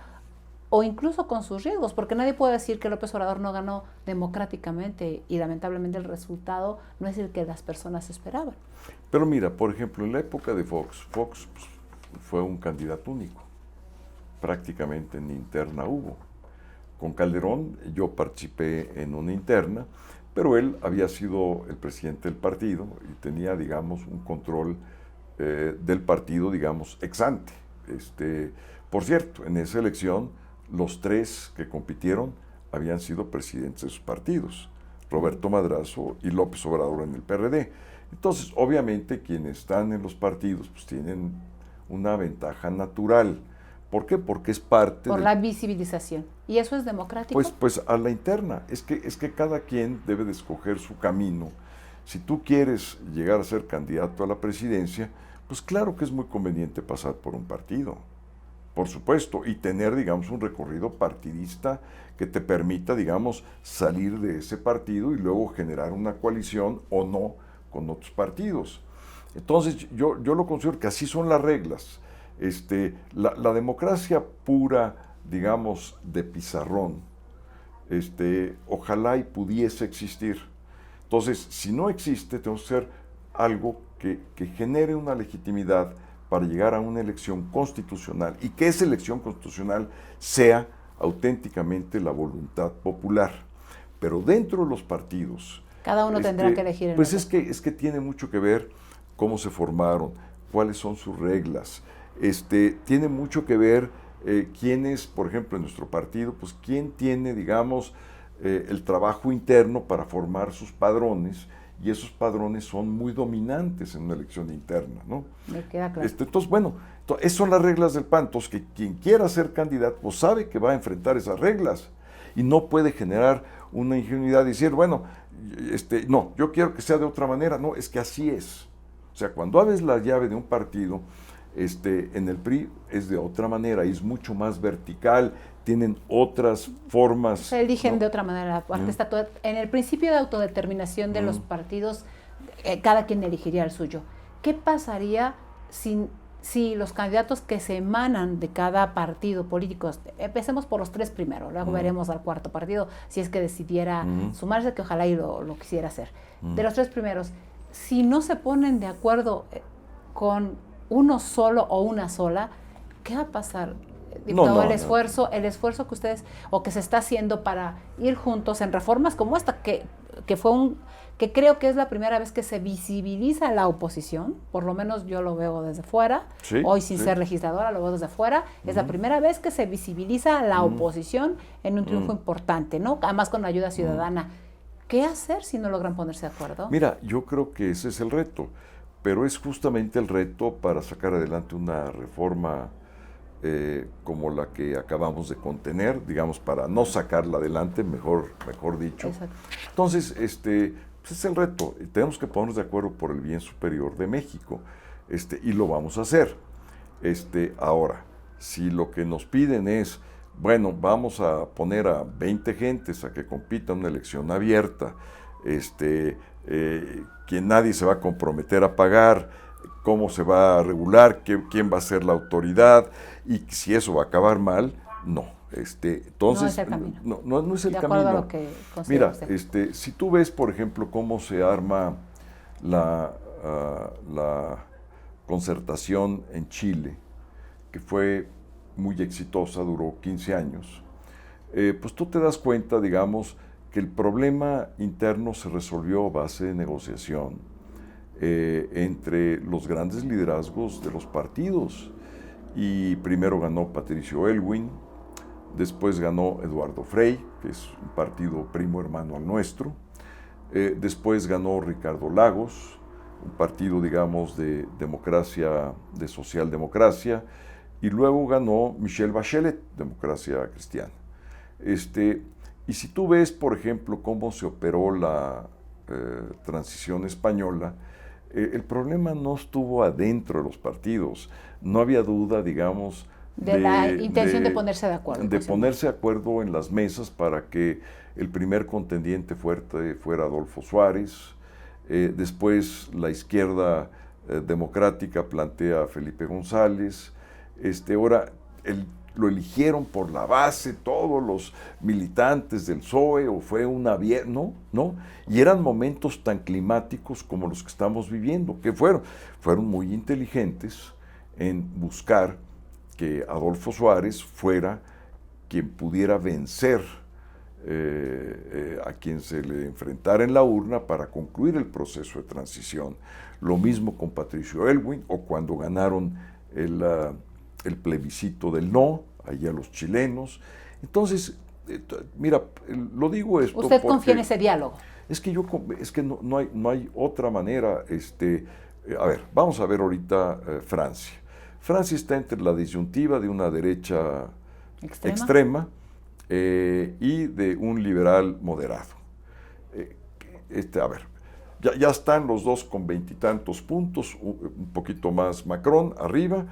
o incluso con sus riesgos? Porque nadie puede decir que López Obrador no ganó democráticamente y lamentablemente el resultado no es el que las personas esperaban. Pero mira, por ejemplo, en la época de Fox pues, fue un candidato único. Prácticamente ni interna hubo. Con Calderón yo participé en una interna, pero él había sido el presidente del partido y tenía, digamos, un control del partido, digamos, ex ante. Por cierto, en esa elección, los tres que compitieron habían sido presidentes de sus partidos, Roberto Madrazo y López Obrador en el PRD. Entonces, obviamente, quienes están en los partidos pues tienen una ventaja natural. ¿Por qué? Porque es parte por la visibilización. ¿Y eso es democrático? Pues a la interna. Es que cada quien debe de escoger su camino. Si tú quieres llegar a ser candidato a la presidencia, pues claro que es muy conveniente pasar por un partido, por supuesto, y tener, digamos, un recorrido partidista que te permita, digamos, salir de ese partido y luego generar una coalición o no con otros partidos. Entonces, yo lo considero que así son las reglas. La democracia pura, digamos, de pizarrón, ojalá y pudiese existir. Entonces, si no existe, tenemos que hacer algo que genere una legitimidad para llegar a una elección constitucional y que esa elección constitucional sea auténticamente la voluntad popular. Pero dentro de los partidos... Cada uno tendrá que elegir. Pues es que tiene mucho que ver cómo se formaron, cuáles son sus reglas. Tiene mucho que ver quién es, por ejemplo, en nuestro partido, pues quién tiene, digamos, el trabajo interno para formar sus padrones, y esos padrones son muy dominantes en una elección interna, ¿no? Me queda claro. Entonces, bueno, esas son las reglas del PAN. Entonces, que quien quiera ser candidato, pues sabe que va a enfrentar esas reglas, y no puede generar una ingenuidad y decir, bueno, no, yo quiero que sea de otra manera. No, es que así es. O sea, cuando abres la llave de un partido, en el PRI es de otra manera, es mucho más vertical, tienen otras formas. Se eligen, ¿no?, de otra manera. Aparte está todo, en el principio de autodeterminación de los partidos, cada quien elegiría el suyo. ¿Qué pasaría si los candidatos que se emanan de cada partido político, empecemos por los tres primero, luego veremos al cuarto partido, si es que decidiera sumarse, que ojalá y lo quisiera hacer. De los tres primeros, si no se ponen de acuerdo con uno solo o una sola, ¿qué va a pasar? El esfuerzo que ustedes, o que se está haciendo para ir juntos en reformas como esta, que creo que es la primera vez que se visibiliza la oposición, por lo menos yo lo veo desde fuera, sí, hoy sin ser legisladora, lo veo desde fuera, es la primera vez que se visibiliza la oposición en un triunfo importante, ¿no? Además con la ayuda ciudadana. ¿Qué hacer si no logran ponerse de acuerdo? Mira, yo creo que ese es el reto, pero es justamente el reto para sacar adelante una reforma como la que acabamos de contener, digamos, para no sacarla adelante, mejor dicho. Exacto. Entonces, pues es el reto. Tenemos que ponernos de acuerdo por el bien superior de México, y lo vamos a hacer. Ahora, si lo que nos piden es, bueno, vamos a poner a 20 gentes a que compitan en una elección abierta, que nadie se va a comprometer a pagar, cómo se va a regular, quién va a ser la autoridad, y si eso va a acabar mal, no. Entonces, no es el camino. No es el camino. De acuerdo a lo que mira, usted. Si tú ves, por ejemplo, cómo se arma la concertación en Chile, que fue muy exitosa, duró 15 años, pues tú te das cuenta, digamos, que el problema interno se resolvió a base de negociación entre los grandes liderazgos de los partidos. Y primero ganó Patricio Aylwin, después ganó Eduardo Frei, que es un partido primo hermano al nuestro, después ganó Ricardo Lagos, un partido, digamos, de democracia, de socialdemocracia, y luego ganó Michelle Bachelet, Democracia Cristiana. Y si tú ves, por ejemplo, cómo se operó la transición española, el problema no estuvo adentro de los partidos. No había duda, digamos, de la intención de ponerse de acuerdo. De ponerse de acuerdo en las mesas para que el primer contendiente fuera Adolfo Suárez. Después la izquierda democrática plantea a Felipe González. Ahora lo eligieron por la base todos los militantes del PSOE, o fue una... ¿no? Y eran momentos tan climáticos como los que estamos viviendo, que fueron muy inteligentes en buscar que Adolfo Suárez fuera quien pudiera vencer a quien se le enfrentara en la urna para concluir el proceso de transición. Lo mismo con Patricio Aylwin, o cuando ganaron el plebiscito del no, allá los chilenos. Entonces, mira, lo digo esto ¿Usted confía en ese diálogo? Es que no hay otra manera. A ver, vamos a ver ahorita Francia. Francia está entre la disyuntiva de una derecha extrema y de un liberal moderado. A ver, ya están los dos con 20 y tantos puntos, un poquito más Macron arriba,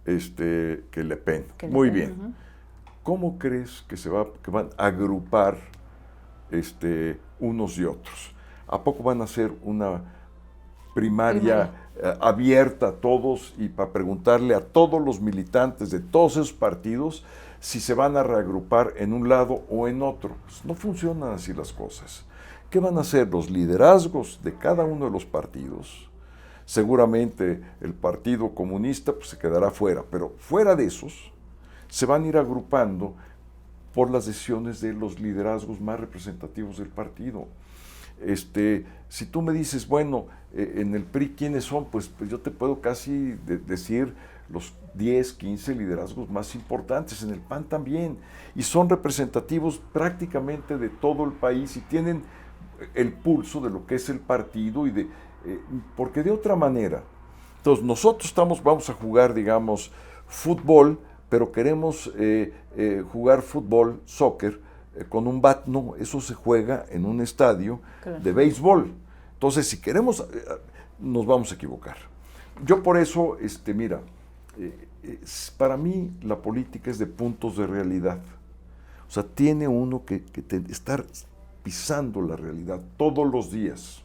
que Le Pen. Muy bien. Uh-huh. ¿Cómo crees que van a agrupar unos y otros? ¿A poco van a hacer una primaria abierta a todos y para preguntarle a todos los militantes de todos esos partidos si se van a reagrupar en un lado o en otro? Pues no funcionan así las cosas. ¿Qué van a hacer los liderazgos de cada uno de los partidos? Seguramente el Partido Comunista pues, se quedará fuera, pero fuera de esos se van a ir agrupando por las decisiones de los liderazgos más representativos del partido. Si tú me dices, bueno, en el PRI, ¿quiénes son? Pues yo te puedo casi decir los 10, 15 liderazgos más importantes, en el PAN también, y son representativos prácticamente de todo el país y tienen el pulso de lo que es el partido, porque de otra manera, entonces nosotros vamos a jugar, digamos, fútbol, pero queremos jugar fútbol, soccer, con un bat. No, eso se juega en un estadio de béisbol. Entonces, si queremos, nos vamos a equivocar. Yo por eso, mira, para mí la política es de puntos de realidad. O sea, tiene uno que estar pisando la realidad todos los días,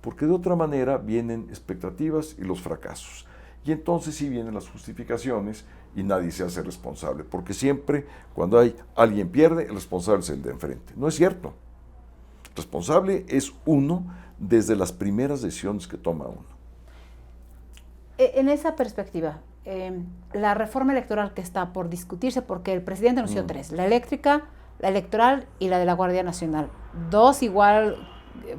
porque de otra manera vienen expectativas y los fracasos. Y entonces sí vienen las justificaciones y nadie se hace responsable, porque siempre cuando alguien pierde, el responsable es el de enfrente. No es cierto. El responsable es uno desde las primeras decisiones que toma uno. En esa perspectiva, la reforma electoral que está por discutirse, porque el presidente anunció 3, la eléctrica, la electoral y la de la Guardia Nacional. 2 igual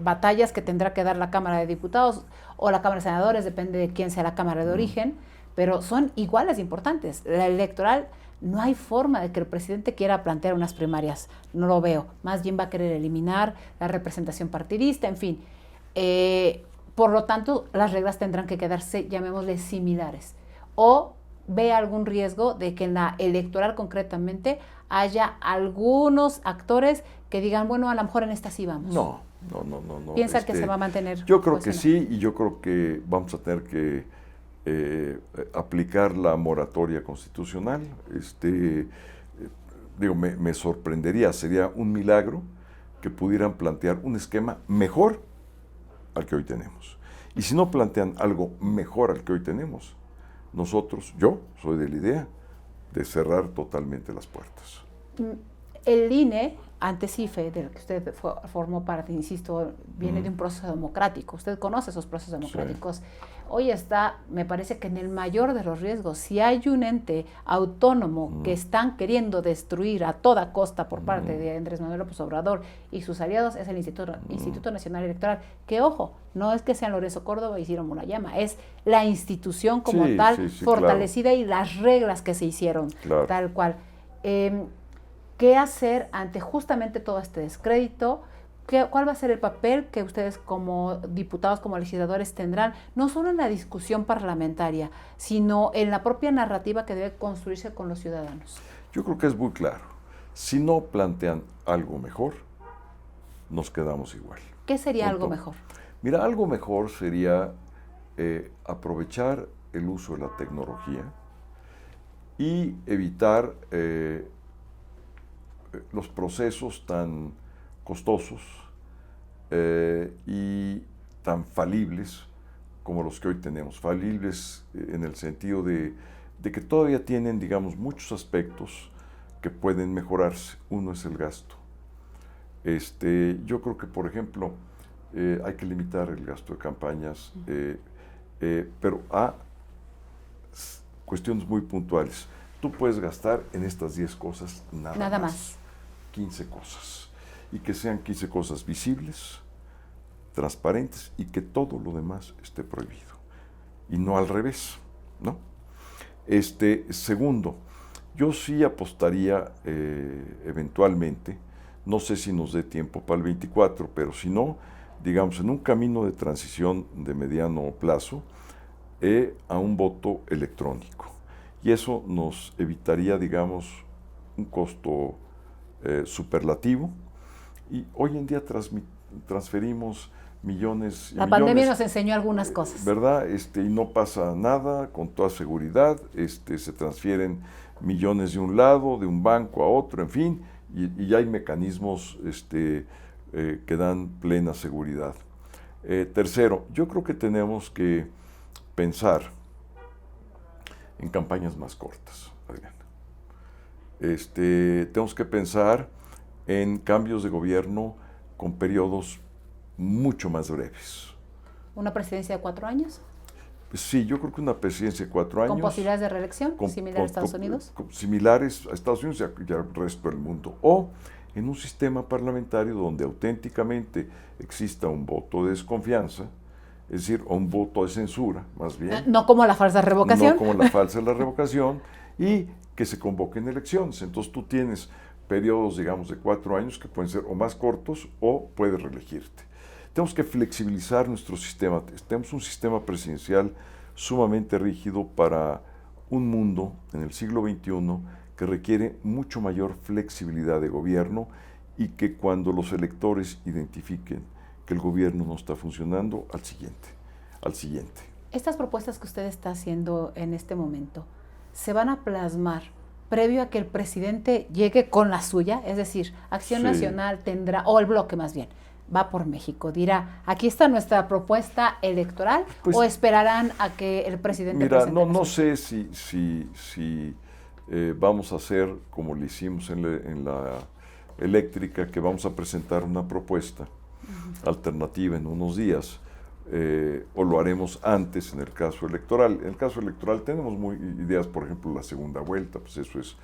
batallas que tendrá que dar la Cámara de Diputados o la Cámara de Senadores, depende de quién sea la Cámara de origen, pero son iguales de importantes. La electoral, no hay forma de que el presidente quiera plantear unas primarias, no lo veo. Más bien va a querer eliminar la representación partidista, en fin. Por lo tanto, las reglas tendrán que quedarse, llamémosle, similares. O ve algún riesgo de que en la electoral concretamente haya algunos actores que digan, bueno, a lo mejor en esta sí vamos. No. ¿Piensa que se va a mantener? Yo creo que sí, y yo creo que vamos a tener que aplicar la moratoria constitucional. Me sorprendería, sería un milagro que pudieran plantear un esquema mejor al que hoy tenemos. Y si no plantean algo mejor al que hoy tenemos, yo soy de la idea de cerrar totalmente las puertas. El INE, antes IFE, del que usted formó parte, insisto, viene de un proceso democrático. Usted conoce esos procesos democráticos. Sí. Hoy está, me parece que en el mayor de los riesgos. Si hay un ente autónomo que están queriendo destruir a toda costa por parte de Andrés Manuel López Obrador y sus aliados, es el Instituto Nacional Electoral, que ojo, no es que sean Lorenzo Córdoba y Ciro Murayama, es la institución como tal, fortalecida, claro. Y las reglas que se hicieron, claro. Tal cual. ¿Qué hacer ante justamente todo este descrédito? ¿Cuál va a ser el papel que ustedes como diputados, como legisladores tendrán, no solo en la discusión parlamentaria, sino en la propia narrativa que debe construirse con los ciudadanos? Yo creo que es muy claro. Si no plantean algo mejor, nos quedamos igual. ¿Qué sería algo mejor? Mira, algo mejor sería aprovechar el uso de la tecnología y evitar los procesos tan costosos y tan falibles como los que hoy tenemos. Falibles en el sentido de que todavía tienen, digamos, muchos aspectos que pueden mejorarse. Uno es el gasto. Yo creo que, por ejemplo, hay que limitar el gasto de campañas, pero a cuestiones muy puntuales. Tú puedes gastar en estas 10 cosas nada más. 15 cosas. Y que sean 15 cosas visibles, transparentes y que todo lo demás esté prohibido. Y no al revés, ¿no? Segundo, yo sí apostaría eventualmente, no sé si nos dé tiempo para el 24, pero si no, digamos, en un camino de transición de mediano plazo a un voto electrónico. Y eso nos evitaría, digamos, un costo superlativo. Y hoy en día transferimos millones y La millones. pandemia nos enseñó algunas cosas. ¿Verdad? Y no pasa nada, con toda seguridad. Se transfieren millones de un lado, de un banco a otro, en fin, y ya hay mecanismos que dan plena seguridad. Tercero, yo creo que tenemos que pensar en campañas más cortas, Adriana. Tenemos que pensar en cambios de gobierno con periodos mucho más breves. ¿Una presidencia de 4 años? Sí, yo creo que una presidencia de 4 años. ¿Con posibilidades de reelección? ¿Similar a Estados Unidos? Similares a Estados Unidos y al resto del mundo. O en un sistema parlamentario donde auténticamente exista un voto de desconfianza, es decir, un voto de censura, más bien. No como la falsa revocación. No como la falsa revocación, y que se convoquen elecciones. Entonces tú tienes periodos, digamos, de 4 años que pueden ser o más cortos o puedes reelegirte. Tenemos que flexibilizar nuestro sistema. Tenemos un sistema presidencial sumamente rígido para un mundo en el siglo XXI que requiere mucho mayor flexibilidad de gobierno y que cuando los electores identifiquen que el gobierno no está funcionando, al siguiente. Estas propuestas que usted está haciendo en este momento, ¿se van a plasmar previo a que el presidente llegue con la suya? Es decir, Acción Nacional tendrá, o el bloque más bien, va por México, dirá, aquí está nuestra propuesta electoral, pues, o esperarán a que el presidente presente. Mira, no sé si vamos a hacer como lo hicimos en la eléctrica, que vamos a presentar una propuesta alternativa en unos días, o lo haremos antes en el caso electoral. En el caso electoral tenemos ideas, por ejemplo, la segunda vuelta, pues eso es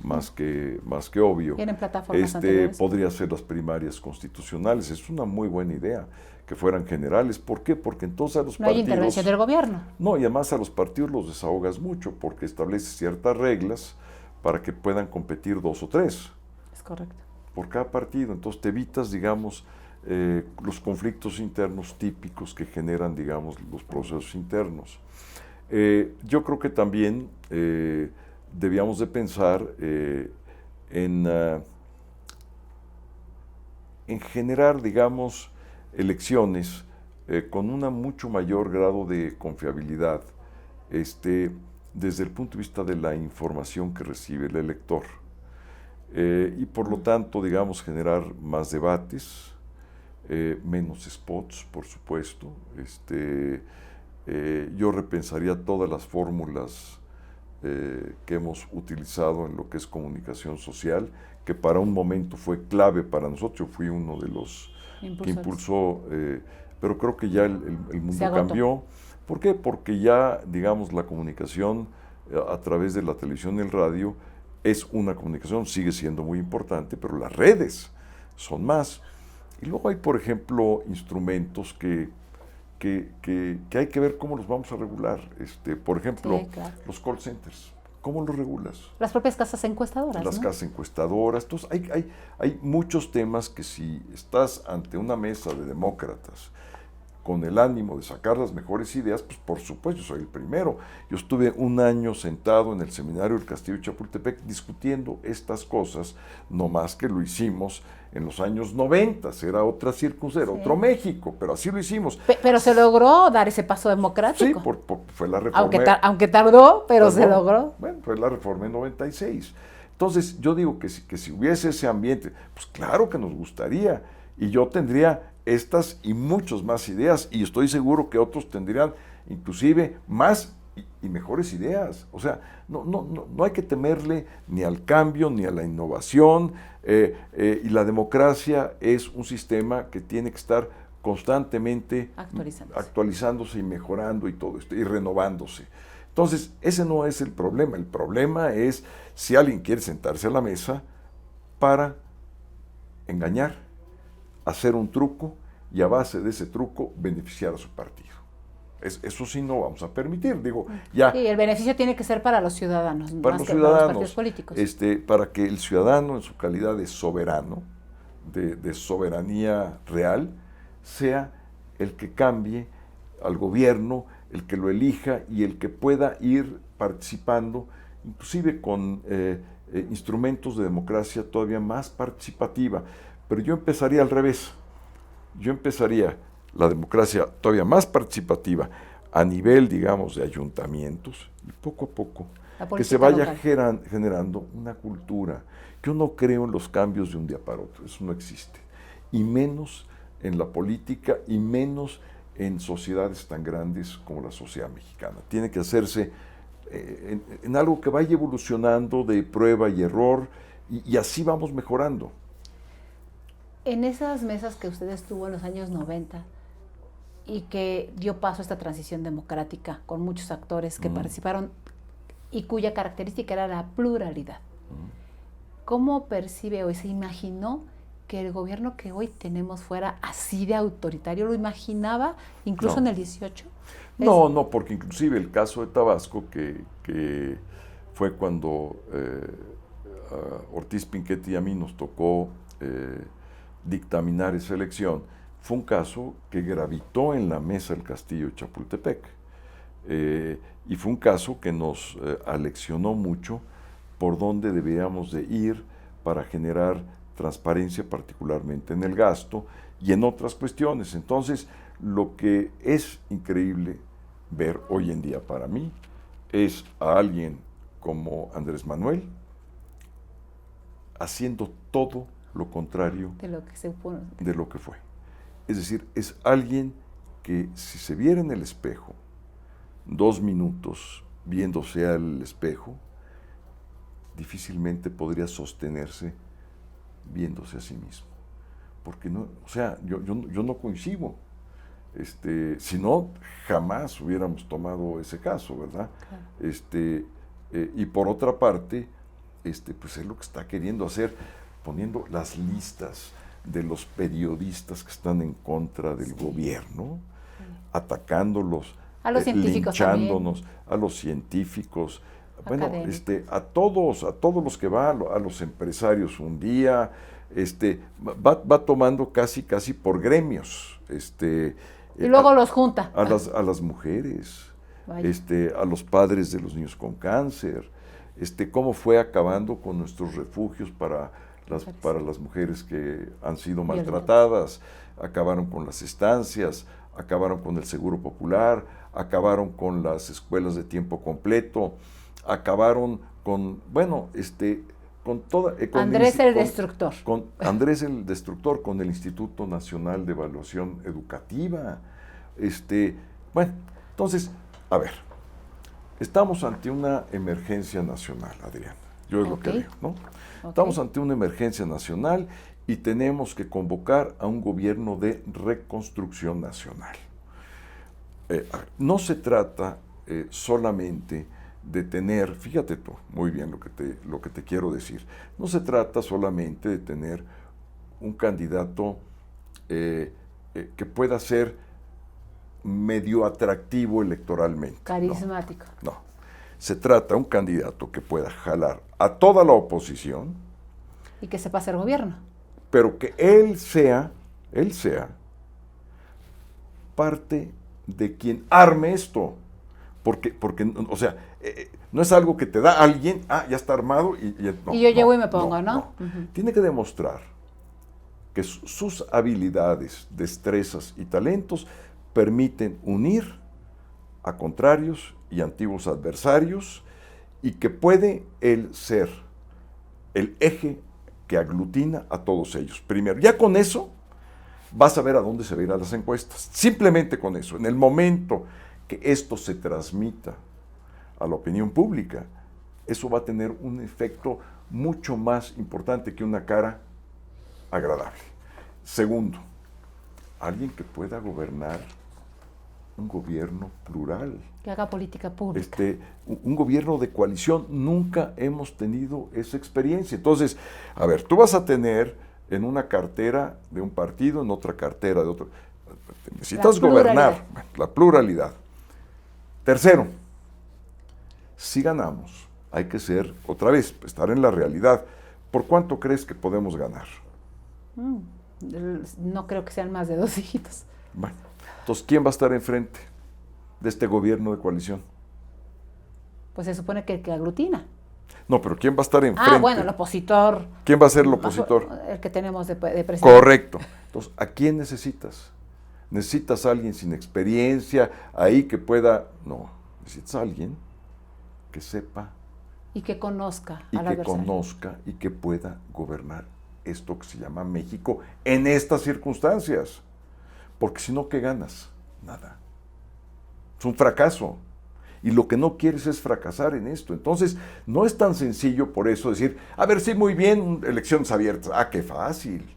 más que obvio. ¿Tienen plataformas anteriores? Podría ser las primarias constitucionales, es una muy buena idea, que fueran generales. ¿Por qué? Porque entonces a los partidos... No hay intervención del gobierno. No, y además a los partidos los desahogas mucho, porque estableces ciertas reglas para que puedan competir 2 o 3. Es correcto. Por cada partido, entonces te evitas, digamos, los conflictos internos típicos que generan, digamos, los procesos internos. Yo creo que también debíamos de pensar en generar, digamos, elecciones con un mucho mayor grado de confiabilidad desde el punto de vista de la información que recibe el elector. Y por lo tanto, digamos, generar más debates, menos spots, por supuesto. Yo repensaría todas las fórmulas que hemos utilizado en lo que es comunicación social, que para un momento fue clave para nosotros. Yo fui uno de los que impulsó, pero creo que ya el mundo cambió. ¿Por qué? Porque ya, digamos, la comunicación a través de la televisión y el radio es una comunicación, sigue siendo muy importante, pero las redes son más. Y luego hay, por ejemplo, instrumentos que hay que ver cómo los vamos a regular. Por ejemplo, los call centers. ¿Cómo lo regulas? Las propias casas encuestadoras, Las ¿no? casas encuestadoras. Entonces, hay muchos temas que si estás ante una mesa de demócratas con el ánimo de sacar las mejores ideas, pues por supuesto, yo soy el primero. Yo estuve un año sentado en el seminario del Castillo de Chapultepec discutiendo estas cosas, no más que lo hicimos en los años 90, era otra circunstancia, Sí. otro México, pero así lo hicimos. Pero se logró dar ese paso democrático. Sí, fue la reforma. Aunque tardó, pero se Perdón, logró. Bueno, fue la reforma en 96. Entonces, yo digo que si hubiese ese ambiente, pues claro que nos gustaría. Y yo tendría estas y muchas más ideas, y estoy seguro que otros tendrían inclusive más y mejores ideas. O sea, no hay que temerle ni al cambio, ni a la innovación, y la democracia es un sistema que tiene que estar constantemente actualizándose y mejorando y todo esto, y renovándose. Entonces, ese no es el problema. El problema es si alguien quiere sentarse a la mesa para engañar, hacer un truco y a base de ese truco beneficiar a su partido. Eso sí no vamos a permitir, digo, ya. Sí, el beneficio tiene que ser para los ciudadanos, para más los que ciudadanos, para los partidos políticos. Para que el ciudadano en su calidad de soberano, de soberanía real, sea el que cambie al gobierno, el que lo elija y el que pueda ir participando, inclusive con instrumentos de democracia todavía más participativa. Pero yo empezaría al revés. Yo empezaría la democracia todavía más participativa a nivel, digamos, de ayuntamientos, y poco a poco que se vaya generando una cultura. Yo no creo en los cambios de un día para otro, eso no existe. Y menos en la política, y menos en sociedades tan grandes como la sociedad mexicana. Tiene que hacerse en algo que vaya evolucionando de prueba y error, y así vamos mejorando. En esas mesas que usted estuvo en los años 90 y que dio paso a esta transición democrática con muchos actores que participaron y cuya característica era la pluralidad, ¿cómo percibe o se imaginó que el gobierno que hoy tenemos fuera así de autoritario? ¿Lo imaginaba incluso en el 18? No, porque inclusive el caso de Tabasco, que fue cuando a Ortiz Pinchetti y a mí nos tocó dictaminar esa elección, fue un caso que gravitó en la mesa del Castillo de Chapultepec. Y fue un caso que nos aleccionó mucho por dónde debíamos de ir para generar transparencia, particularmente en el gasto y en otras cuestiones. Entonces, lo que es increíble ver hoy en día para mí es a alguien como Andrés Manuel haciendo todo lo contrario de lo que se supone. De lo que fue. Es decir, es alguien que si se viera en el espejo 2 minutos viéndose al espejo, difícilmente podría sostenerse viéndose a sí mismo. Porque no, o sea, yo no coincido. Si no, jamás hubiéramos tomado ese caso, ¿verdad? Claro. Y por otra parte, pues es lo que está queriendo hacer, poniendo las listas de los periodistas que están en contra del gobierno, atacándolos, a los científicos linchándonos, también. A los científicos, bueno, Académicos. a todos los que van, a los empresarios un día, va tomando casi por gremios, y luego los junta. A las mujeres, a los padres de los niños con cáncer, cómo fue acabando con nuestros refugios para las mujeres que han sido maltratadas, acabaron con las estancias, acabaron con el seguro popular, acabaron con las escuelas de tiempo completo, acabaron con, bueno, con toda... Andrés el Destructor. Con Andrés el Destructor, con el Instituto Nacional de Evaluación Educativa. Bueno, entonces, a ver, estamos ante una emergencia nacional, Adriana. Yo es lo que veo, ¿no? Estamos ante una emergencia nacional y tenemos que convocar a un gobierno de reconstrucción nacional. No se trata solamente de tener, fíjate tú, muy bien lo que te quiero decir, no se trata solamente de tener un candidato que pueda ser medio atractivo electoralmente. Carismático. No. Se trata de un candidato que pueda jalar a toda la oposición. Y que sepa hacer gobierno. Pero que él sea parte de quien arme esto. Porque o sea, no es algo que te da alguien, ya está armado y yo llego y me pongo, ¿no? Uh-huh. Tiene que demostrar que sus habilidades, destrezas y talentos permiten unir a contrarios y antiguos adversarios y que puede él ser el eje que aglutina a todos ellos. Primero, ya con eso vas a ver a dónde se van a ir las encuestas. Simplemente con eso. En el momento que esto se transmita a la opinión pública, eso va a tener un efecto mucho más importante que una cara agradable. Segundo, alguien que pueda gobernar un gobierno plural. Que haga política pública. Un gobierno de coalición. Nunca hemos tenido esa experiencia. Entonces, a ver, tú vas a tener en una cartera de un partido, en otra cartera de otro. Necesitas gobernar. La pluralidad. Tercero, si ganamos, hay que ser, otra vez, estar en la realidad. ¿Por cuánto crees que podemos ganar? No creo que sean más de 2 dígitos. Bueno, entonces, ¿quién va a estar enfrente de este gobierno de coalición? Pues se supone que el que aglutina. No, pero ¿quién va a estar enfrente? Bueno, el opositor. ¿Quién va a ser el opositor? El que tenemos de presidente. Correcto. Entonces, ¿a quién necesitas? ¿Necesitas a alguien sin experiencia ahí que pueda...? No, necesitas a alguien que sepa. Y que conozca y al adversario. Conozca y que pueda gobernar esto que se llama México en estas circunstancias. Porque si no, ¿qué ganas? Nada. Es un fracaso. Y lo que no quieres es fracasar en esto. Entonces, no es tan sencillo por eso decir, a ver, sí, muy bien, elecciones abiertas. Qué fácil.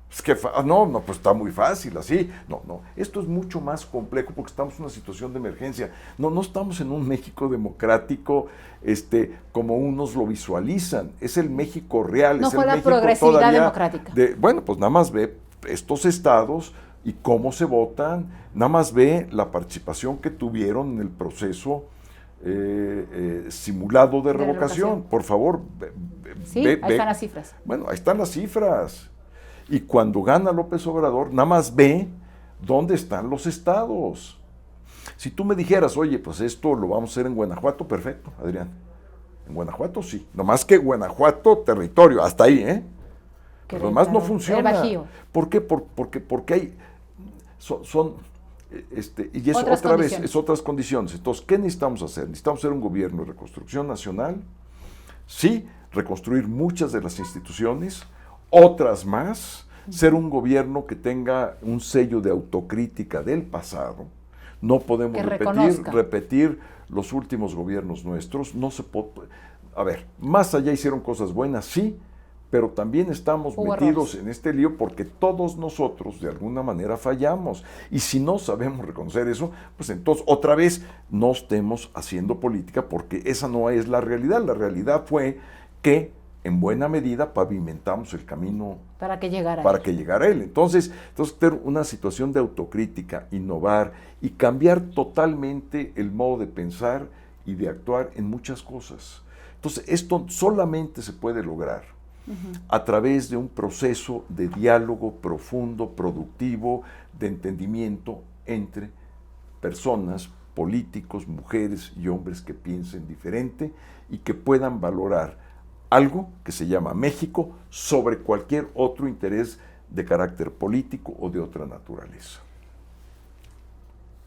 Es que, no, pues está muy fácil, así. No, esto es mucho más complejo porque estamos en una situación de emergencia. No estamos en un México democrático como unos lo visualizan. Es el México real. No es fue el la México progresividad democrática. Bueno, pues nada más ve estos estados y cómo se votan, nada más ve la participación que tuvieron en el proceso simulado de revocación. Por favor, sí, ahí están las cifras. Bueno, ahí están las cifras. Y cuando gana López Obrador, nada más ve dónde están los estados. Si tú me dijeras, oye, pues esto lo vamos a hacer en Guanajuato, perfecto, Adrián. En Guanajuato sí. Nomás que Guanajuato, territorio, hasta ahí, ¿eh? Pero lo demás no funciona. El Bajío. ¿Por qué? Porque hay... y eso otra vez, es otras condiciones. Entonces, ¿qué necesitamos hacer? Necesitamos hacer un gobierno de reconstrucción nacional. Sí, reconstruir muchas de las instituciones, otras más, ser un gobierno que tenga un sello de autocrítica del pasado. No podemos repetir los últimos gobiernos nuestros. No se puede. A ver, más allá hicieron cosas buenas, sí, pero también estamos metidos en este lío porque todos nosotros de alguna manera fallamos. Y si no sabemos reconocer eso, pues entonces otra vez no estemos haciendo política porque esa no es la realidad. La realidad fue que en buena medida pavimentamos el camino para que llegara él. Entonces tener una situación de autocrítica, innovar y cambiar totalmente el modo de pensar y de actuar en muchas cosas. Entonces esto solamente se puede lograr a través de un proceso de diálogo profundo, productivo, de entendimiento entre personas, políticos, mujeres y hombres que piensen diferente y que puedan valorar algo que se llama México sobre cualquier otro interés de carácter político o de otra naturaleza.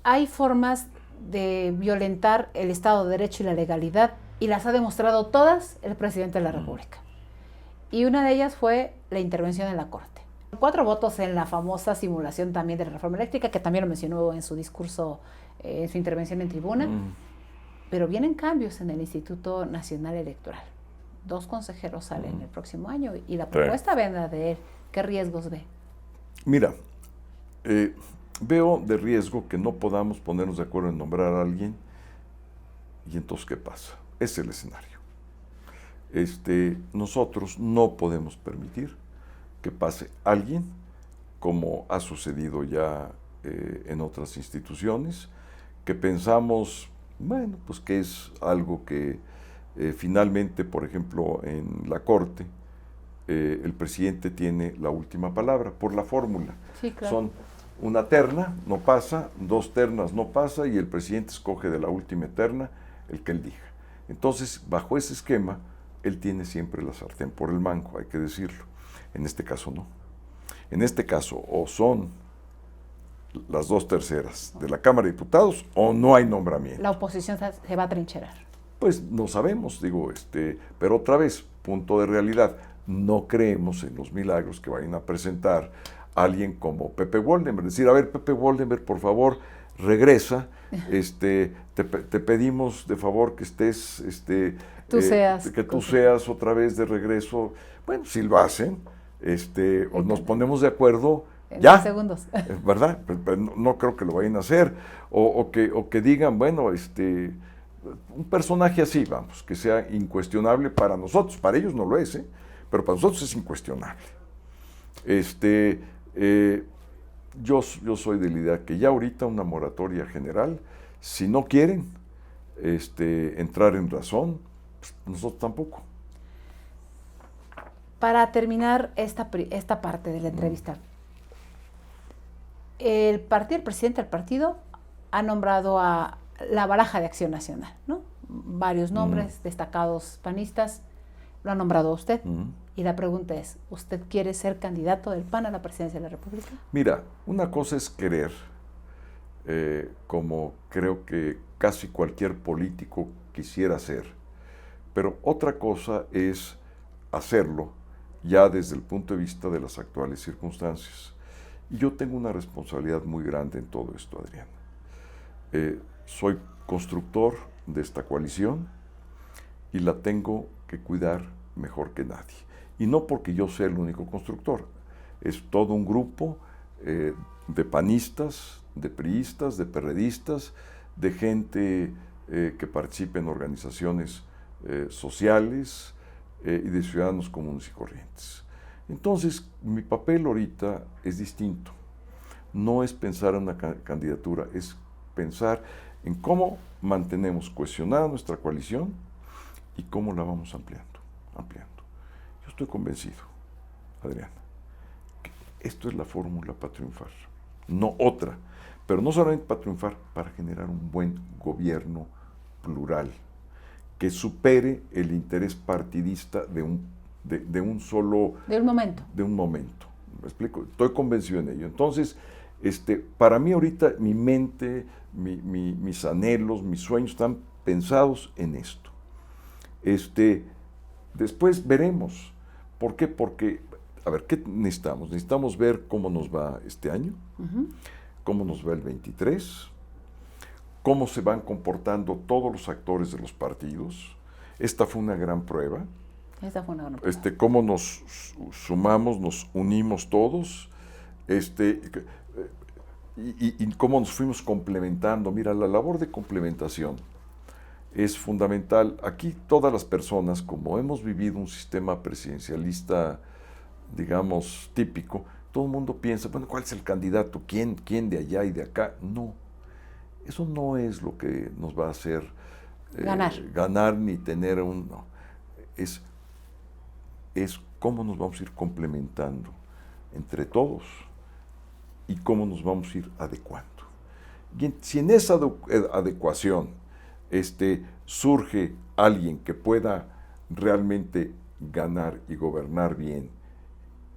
Hay formas de violentar el Estado de Derecho y la legalidad y las ha demostrado todas el presidente de la República. Y una de ellas fue la intervención en la Corte. 4 votos en la famosa simulación también de la reforma eléctrica, que también lo mencionó en su discurso, en su intervención en tribuna. Pero vienen cambios en el Instituto Nacional Electoral. 2 consejeros salen el próximo año y la propuesta venda de él. ¿Qué riesgos ve? Mira, veo de riesgo que no podamos ponernos de acuerdo en nombrar a alguien y entonces ¿qué pasa? Es el escenario. Nosotros no podemos permitir que pase alguien, como ha sucedido ya en otras instituciones, que pensamos Bueno, pues que es algo que finalmente, por ejemplo, en la Corte, el presidente tiene la última palabra por la fórmula. Sí, claro. Son una terna, no pasa, dos ternas no pasa y el presidente escoge de la última terna el que él diga. Entonces, bajo ese esquema, él tiene siempre la sartén por el mango, hay que decirlo. En este caso no. En este caso, o son las 2/3 de la Cámara de Diputados o no hay nombramiento. La oposición se va a trincherar. Pues no sabemos, digo, pero otra vez, punto de realidad, no creemos en los milagros que vayan a presentar a alguien como Pepe Woldenberg. Decir, a ver, Pepe Woldenberg, por favor, regresa, te pedimos de favor que estés, que tú seas otra vez de regreso. Bueno, si lo hacen, o nos ponemos de acuerdo, en ya, 10 segundos. ¿Verdad? Pero no creo que lo vayan a hacer, o que digan, bueno, un personaje así, vamos, que sea incuestionable para nosotros, para ellos no lo es, pero para nosotros es incuestionable. Yo soy de la idea que ya ahorita una moratoria general, si no quieren entrar en razón, pues nosotros tampoco. Para terminar esta parte de la entrevista, el presidente del partido ha nombrado a la baraja de Acción Nacional, ¿no? Varios nombres destacados panistas, lo ha nombrado usted. Y la pregunta es, ¿usted quiere ser candidato del PAN a la presidencia de la República? Mira, una cosa es querer, como creo que casi cualquier político quisiera ser, pero otra cosa es hacerlo ya desde el punto de vista de las actuales circunstancias. Y yo tengo una responsabilidad muy grande en todo esto, Adrián. Soy constructor de esta coalición y la tengo que cuidar mejor que nadie. Y no porque yo sea el único constructor, es todo un grupo de panistas, de priistas, de perredistas, de gente que participa en organizaciones sociales y de ciudadanos comunes y corrientes. Entonces, mi papel ahorita es distinto. No es pensar en una candidatura, es pensar en cómo mantenemos cohesionada nuestra coalición y cómo la vamos ampliando. Yo estoy convencido, Adriana, que esto es la fórmula para triunfar, no otra, pero no solamente para triunfar, para generar un buen gobierno plural, que supere el interés partidista de un momento. ¿Me explico? Estoy convencido en ello. Entonces, para mí ahorita mi mente, mis anhelos, mis sueños están pensados en esto. Después veremos. ¿Por qué? Porque, a ver, ¿qué necesitamos? Necesitamos ver cómo nos va este año, cómo nos va el 23, cómo se van comportando todos los actores de los partidos. Esta fue una gran prueba. Cómo nos sumamos, nos unimos todos, y cómo nos fuimos complementando. Mira, la labor de complementación es fundamental. Aquí todas las personas, como hemos vivido un sistema presidencialista, digamos, típico, todo el mundo piensa, bueno, ¿cuál es el candidato? ¿Quién de allá y de acá? No, eso no es lo que nos va a hacer ganar ni tener no. Es cómo nos vamos a ir complementando entre todos y cómo nos vamos a ir adecuando. Y si en esa adecuación surge alguien que pueda realmente ganar y gobernar bien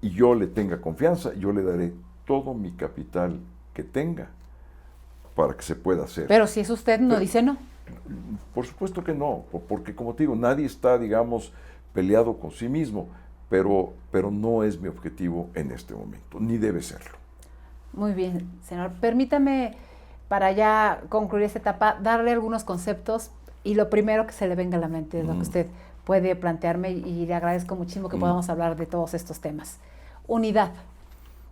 y yo le tenga confianza, yo le daré todo mi capital que tenga para que se pueda hacer. Pero si es usted, no dice no. Por supuesto que no, porque como te digo, nadie está, digamos, peleado con sí mismo, pero no es mi objetivo en este momento, ni debe serlo. Muy bien, senador. Permítame, para ya concluir esta etapa, darle algunos conceptos y lo primero que se le venga a la mente es lo que usted puede plantearme y le agradezco muchísimo que podamos hablar de todos estos temas. Unidad.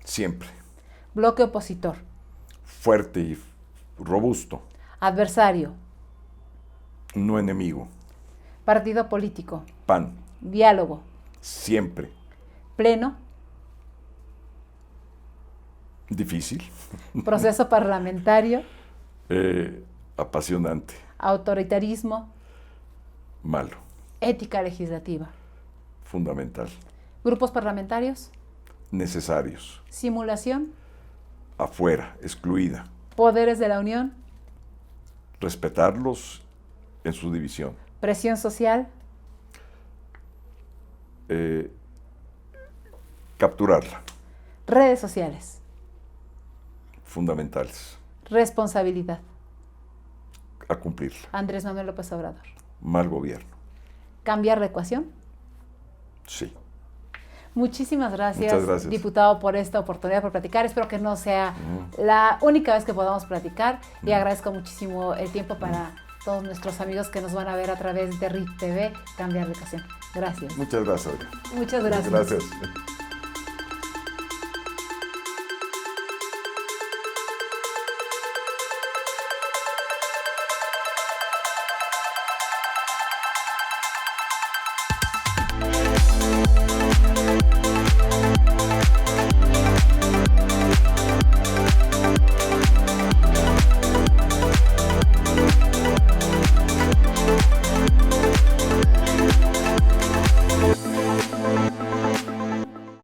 Siempre. Bloque opositor. Fuerte y robusto. Adversario. No enemigo. Partido político. PAN. Diálogo. Siempre. Pleno. Difícil. Proceso parlamentario. Apasionante. Autoritarismo. Malo. Ética legislativa. Fundamental. Grupos parlamentarios. Necesarios. Simulación. Afuera, excluida. Poderes de la Unión. Respetarlos en su división. Presión social. Capturarla. Redes sociales. Fundamentales. Responsabilidad. A cumplirla. Andrés Manuel López Obrador. Mal gobierno. ¿Cambiar la ecuación? Sí. Muchísimas gracias, Muchas gracias, diputado, por esta oportunidad, por platicar. Espero que no sea la única vez que podamos platicar y agradezco muchísimo el tiempo para todos nuestros amigos que nos van a ver a través de RIT TV, Cambiar la Ecuación. Gracias. Muchas gracias, Adrián. Muchas gracias. Gracias.